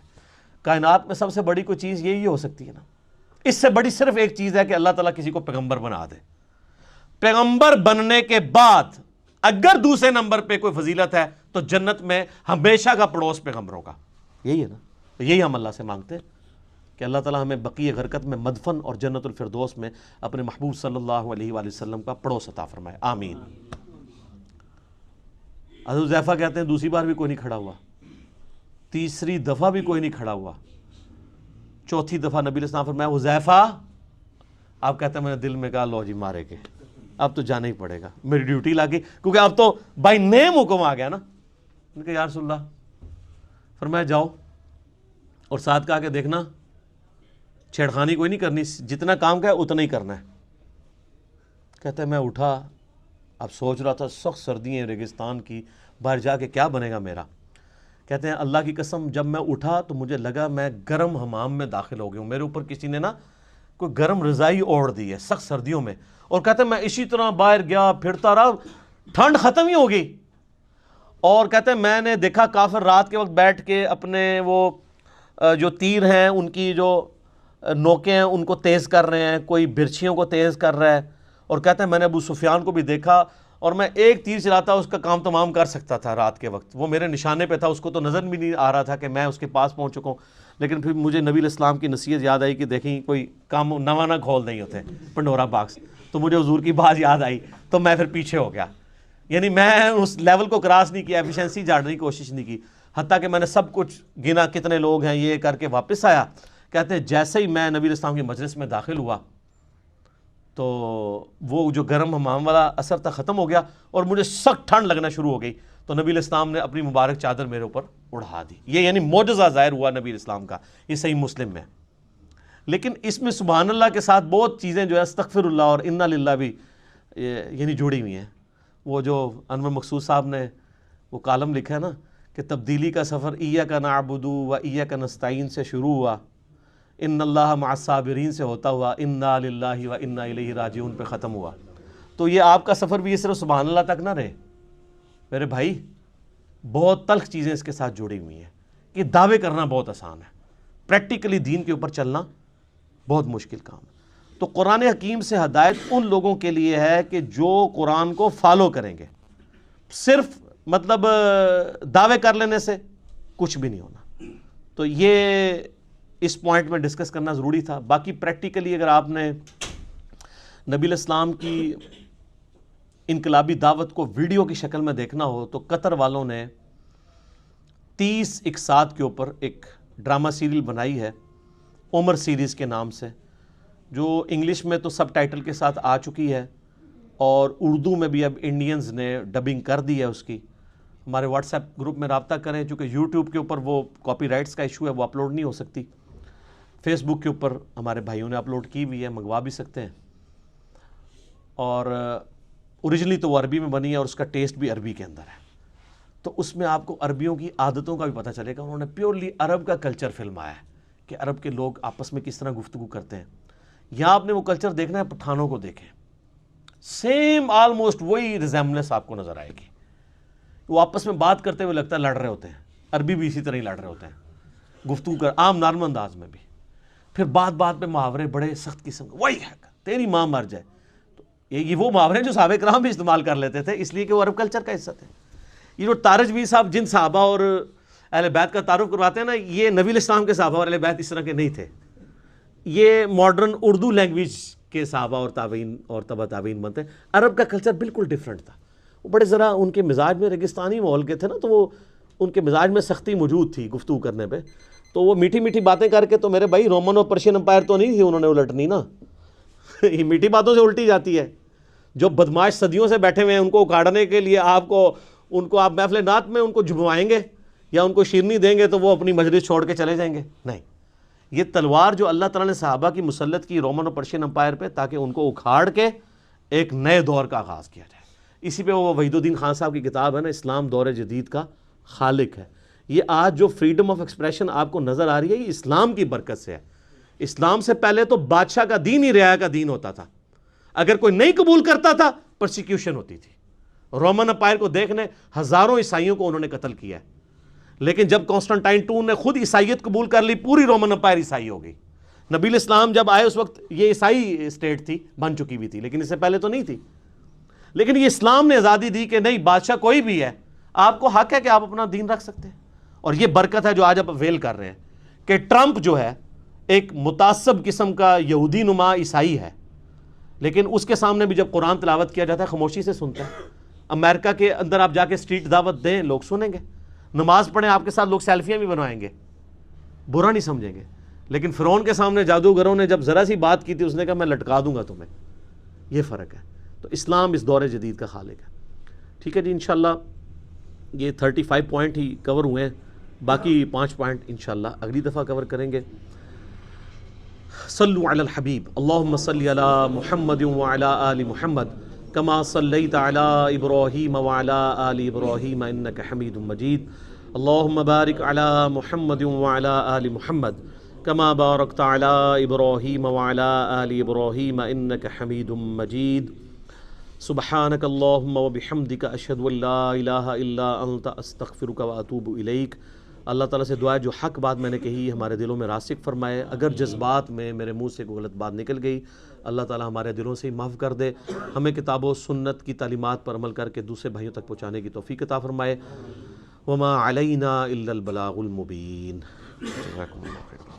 کائنات میں سب سے بڑی کوئی چیز یہی ہو سکتی ہے نا. اس سے بڑی صرف ایک چیز ہے کہ اللہ تعالیٰ کسی کو پیغمبر بنا دے. پیغمبر بننے کے بعد اگر دوسرے نمبر پہ کوئی فضیلت ہے تو جنت میں ہمیشہ کا پڑوس پیغمبروں کا. یہی ہے نا, یہی ہم اللہ سے مانگتے ہیں کہ اللہ تعالیٰ ہمیں بقیہ غرقت میں مدفن اور جنت الفردوس میں اپنے محبوب صلی اللہ علیہ وآلہ وسلم کا پڑوس عطا فرمائے, آمین. حضرت حذیفہ کہتے ہیں دوسری بار بھی کوئی نہیں کھڑا ہوا, تیسری دفعہ بھی کوئی نہیں کھڑا ہوا, چوتھی دفعہ نبی علیہ السلام فرمایا حذیفہ. آپ کہتے ہیں میں نے دل میں کہا لو جی مارے کے, اب تو جانا ہی پڑے گا, میری ڈیوٹی لگی, کیونکہ اب تو بائی نیم حکم آ گیا نا. ان نے کہا یا رسول اللہ, فرمایا جاؤ, اور ساتھ کہا کہ دیکھنا چھیڑخانی کوئی نہیں کرنی, جتنا کام کا ہے اتنا ہی کرنا ہے. کہتے ہیں میں اٹھا, اب سوچ رہا تھا سخت سردی ہیں ریگستان کی, باہر جا کے کیا بنے گا میرا. کہتے ہیں اللہ کی قسم جب میں اٹھا تو مجھے لگا میں گرم حمام میں داخل ہو گیا ہوں, میرے اوپر کسی نے نا کوئی گرم رضائی اوڑھ دی ہے سخت سردیوں میں. اور کہتے ہیں میں اسی طرح باہر گیا پھرتا رہا, ٹھنڈ ختم ہی ہو گئی. اور کہتے ہیں میں نے دیکھا کافر رات کے وقت بیٹھ کے اپنے وہ جو تیر ہیں ان کی جو نوکیں ہیں ان کو تیز کر رہے ہیں, کوئی برچھیوں کو تیز کر رہا ہے. اور کہتے ہیں میں نے ابو سفیان کو بھی دیکھا, اور میں ایک تیر چلاتا اس کا کام تمام کر سکتا تھا رات کے وقت, وہ میرے نشانے پہ تھا, اس کو تو نظر بھی نہیں آ رہا تھا کہ میں اس کے پاس پہنچ چکا ہوں. لیکن پھر مجھے نبی علیہ السلام کی نصیحت یاد آئی کہ دیکھیں کوئی کام نواں نہ کھول نہیں ہوتے پنڈورا باکس, تو مجھے حضور کی بات یاد آئی تو میں پھر پیچھے ہو گیا. یعنی میں اس لیول کو کراس نہیں کیا, ایفیشنسی جھاڑنے کی کوشش نہیں کی, حتیٰ کہ میں نے سب کچھ گنا کتنے لوگ ہیں یہ کر کے واپس آیا. کہتے ہیں جیسے ہی میں نبی علیہ السلام کی مجلس میں داخل ہوا تو وہ جو گرم حمام والا اثر تھا ختم ہو گیا اور مجھے سخت ٹھنڈ لگنا شروع ہو گئی. تو نبی علیہ السلام نے اپنی مبارک چادر میرے اوپر اڑا دی. یہ یعنی معجزہ ظاہر ہوا نبی علیہ السلام کا, یہ صحیح مسلم میں. لیکن اس میں سبحان اللہ کے ساتھ بہت چیزیں جو ہے استغفر اللہ اور انا للہ بھی یعنی جڑی ہوئی ہیں. وہ جو انور مقصود صاحب نے وہ کالم لکھا ہے نا کہ تبدیلی کا سفر ایاک نعبد و ایاک نستعین سے شروع ہوا, ان اللہ مع الصابرین سے ہوتا ہوا انا للہ و انا الیہ راجعون پہ ختم ہوا. تو یہ آپ کا سفر بھی یہ صرف سبحان اللہ تک نہ رہے میرے بھائی, بہت تلخ چیزیں اس کے ساتھ جڑی ہوئی ہیں. کہ دعوے کرنا بہت آسان ہے, پریکٹیکلی دین کے اوپر چلنا بہت مشکل کام ہے. تو قرآن حکیم سے ہدایت ان لوگوں کے لیے ہے کہ جو قرآن کو فالو کریں گے. صرف مطلب دعوے کر لینے سے کچھ بھی نہیں ہونا. تو یہ اس پوائنٹ میں ڈسکس کرنا ضروری تھا. باقی پریکٹیکلی اگر آپ نے نبی علیہ السلام کی انقلابی دعوت کو ویڈیو کی شکل میں دیکھنا ہو تو قطر والوں نے 30 اقساط کے اوپر ایک ڈرامہ سیریل بنائی ہے عمر سیریز کے نام سے, جو انگلش میں تو سب ٹائٹل کے ساتھ آ چکی ہے اور اردو میں بھی اب انڈینز نے ڈبنگ کر دی ہے اس کی. ہمارے واٹس ایپ گروپ میں رابطہ کریں, چونکہ یوٹیوب کے اوپر وہ کاپی رائٹس کا ایشو ہے, وہ اپلوڈ نہیں ہو سکتی. فیس بک کے اوپر ہمارے بھائیوں نے اپلوڈ کی ہوئی ہے, منگوا بھی سکتے ہیں. اور اوریجنلی تو وہ عربی میں بنی ہے اور اس کا ٹیسٹ بھی عربی کے اندر ہے, تو اس میں آپ کو عربیوں کی عادتوں کا بھی پتہ چلے گا. انہوں نے پیورلی عرب کا کلچر فلمایا ہے کہ عرب کے لوگ آپس میں کس طرح گفتگو کرتے ہیں. یہاں آپ نے وہ کلچر دیکھنا ہے, پٹھانوں کو دیکھیں, سیم آلموسٹ وہی ریزیمبلنس آپ کو نظر آئے گی. وہ آپس میں بات کرتے ہوئے لگتا ہے لڑ رہے ہوتے ہیں, عربی بھی اسی طرح ہی لڑ رہے ہوتے ہیں گفتگو کر عام نارمل انداز میں بھی. پھر بات بات پہ محاورے بڑے سخت قسم کے, وہی ہے تیری ماں مر جائے. تو یہ وہ محاورے جو صحابہ کرام بھی استعمال کر لیتے تھے, اس لیے کہ وہ عرب کلچر کا حصہ تھے. یہ جو تارج بھی صاحب جن صحابہ اور اہل بیت کا تعارف کرواتے ہیں نا, یہ نبی علیہ السلام کے صحابہ اور اہل بیت اس طرح کے نہیں تھے. یہ ماڈرن اردو لینگویج کہ صحابہ اور تابعین اور تبع تابعین بنتے ہیں. عرب کا کلچر بالکل ڈیفرنٹ تھا. وہ بڑے ذرا ان کے مزاج میں ریگستانی ماحول کے تھے نا، تو وہ ان کے مزاج میں سختی موجود تھی گفتگو کرنے پہ. تو وہ میٹھی میٹھی باتیں کر کے، تو میرے بھائی رومن اور پرشین امپائر تو نہیں تھی انہوں نے الٹنی نا. یہ میٹھی باتوں سے الٹی جاتی ہے. جو بدماش صدیوں سے بیٹھے ہوئے ہیں ان کو اکھاڑنے کے لیے ان کو آپ محفل نعت میں ان کو جھموائیں گے یا ان کو شیرنی دیں گے تو وہ اپنی مجلس چھوڑ کے چلے جائیں گے؟ نہیں. یہ تلوار جو اللہ تعالیٰ نے صحابہ کی مسلط کی رومن اور پرشین امپائر پہ، تاکہ ان کو اکھاڑ کے ایک نئے دور کا آغاز کیا جائے. اسی پہ وہ وحید الدین خان صاحب کی کتاب ہے نا، اسلام دور جدید کا خالق ہے. یہ آج جو فریڈم آف ایکسپریشن آپ کو نظر آ رہی ہے، یہ اسلام کی برکت سے ہے. اسلام سے پہلے تو بادشاہ کا دین ہی رعایا کا دین ہوتا تھا. اگر کوئی نہیں قبول کرتا تھا پرسیکیوشن ہوتی تھی. رومن امپائر کو دیکھنے ہزاروں عیسائیوں کو انہوں نے قتل کیا ہے. لیکن جب کانسٹنٹائن II نے خود عیسائیت قبول کر لی، پوری رومن امپائر عیسائی ہو گئی. نبی الاسلام جب آئے اس وقت یہ عیسائی اسٹیٹ تھی، بن چکی بھی تھی، لیکن اس سے پہلے تو نہیں تھی. لیکن یہ اسلام نے آزادی دی کہ نہیں، بادشاہ کوئی بھی ہے، آپ کو حق ہے کہ آپ اپنا دین رکھ سکتے ہیں. اور یہ برکت ہے جو آج آپ اویل کر رہے ہیں کہ ٹرمپ جو ہے ایک متعصب قسم کا یہودی نما عیسائی ہے، لیکن اس کے سامنے بھی جب قرآن تلاوت کیا جاتا ہے خاموشی سے سنتا ہے. امریکہ کے اندر آپ جا کے اسٹریٹ دعوت دیں، لوگ سنیں گے. نماز پڑھیں آپ کے ساتھ، لوگ سیلفیاں بھی بنوائیں گے، برا نہیں سمجھیں گے. لیکن فرعون کے سامنے جادوگروں نے جب ذرا سی بات کی تھی، اس نے کہا میں لٹکا دوں گا تمہیں. یہ فرق ہے. تو اسلام اس دور جدید کا خالق ہے. ٹھیک ہے جی، انشاءاللہ یہ 35 پوائنٹ ہی کور ہوئے ہیں، باقی 5 پوائنٹ انشاءاللہ اگلی دفعہ کور کریں گے. صلو علی الحبیب، اللہم صلی علی محمد وعلی آل محمد کما صلیت علی ابراہیم وعلی آل ابراہیم انک حمید مجید. اللہم بارک علی محمد وعلی آل محمد کما بارکت علی ابراہیم وعلی آل ابراہیم انک حمید مجید. سبحانک اللہم وبحمدک اشہد ان لا الہ الا انت استغفرک واتوب الیک. اللہ تعالیٰ سے دعا ہے جو حق بات میں نے کہی ہمارے دلوں میں راسخ فرمائے. اگر جذبات میں میرے منہ سے کوئی غلط بات نکل گئی، اللہ تعالیٰ ہمارے دلوں سے ہی معاف کر دے. ہمیں کتاب و سنت کی تعلیمات پر عمل کر کے دوسرے بھائیوں تک پہنچانے کی توفیق عطا فرمائے. وما علینا الا البلاغ المبین. جزاکم اللہ خیر.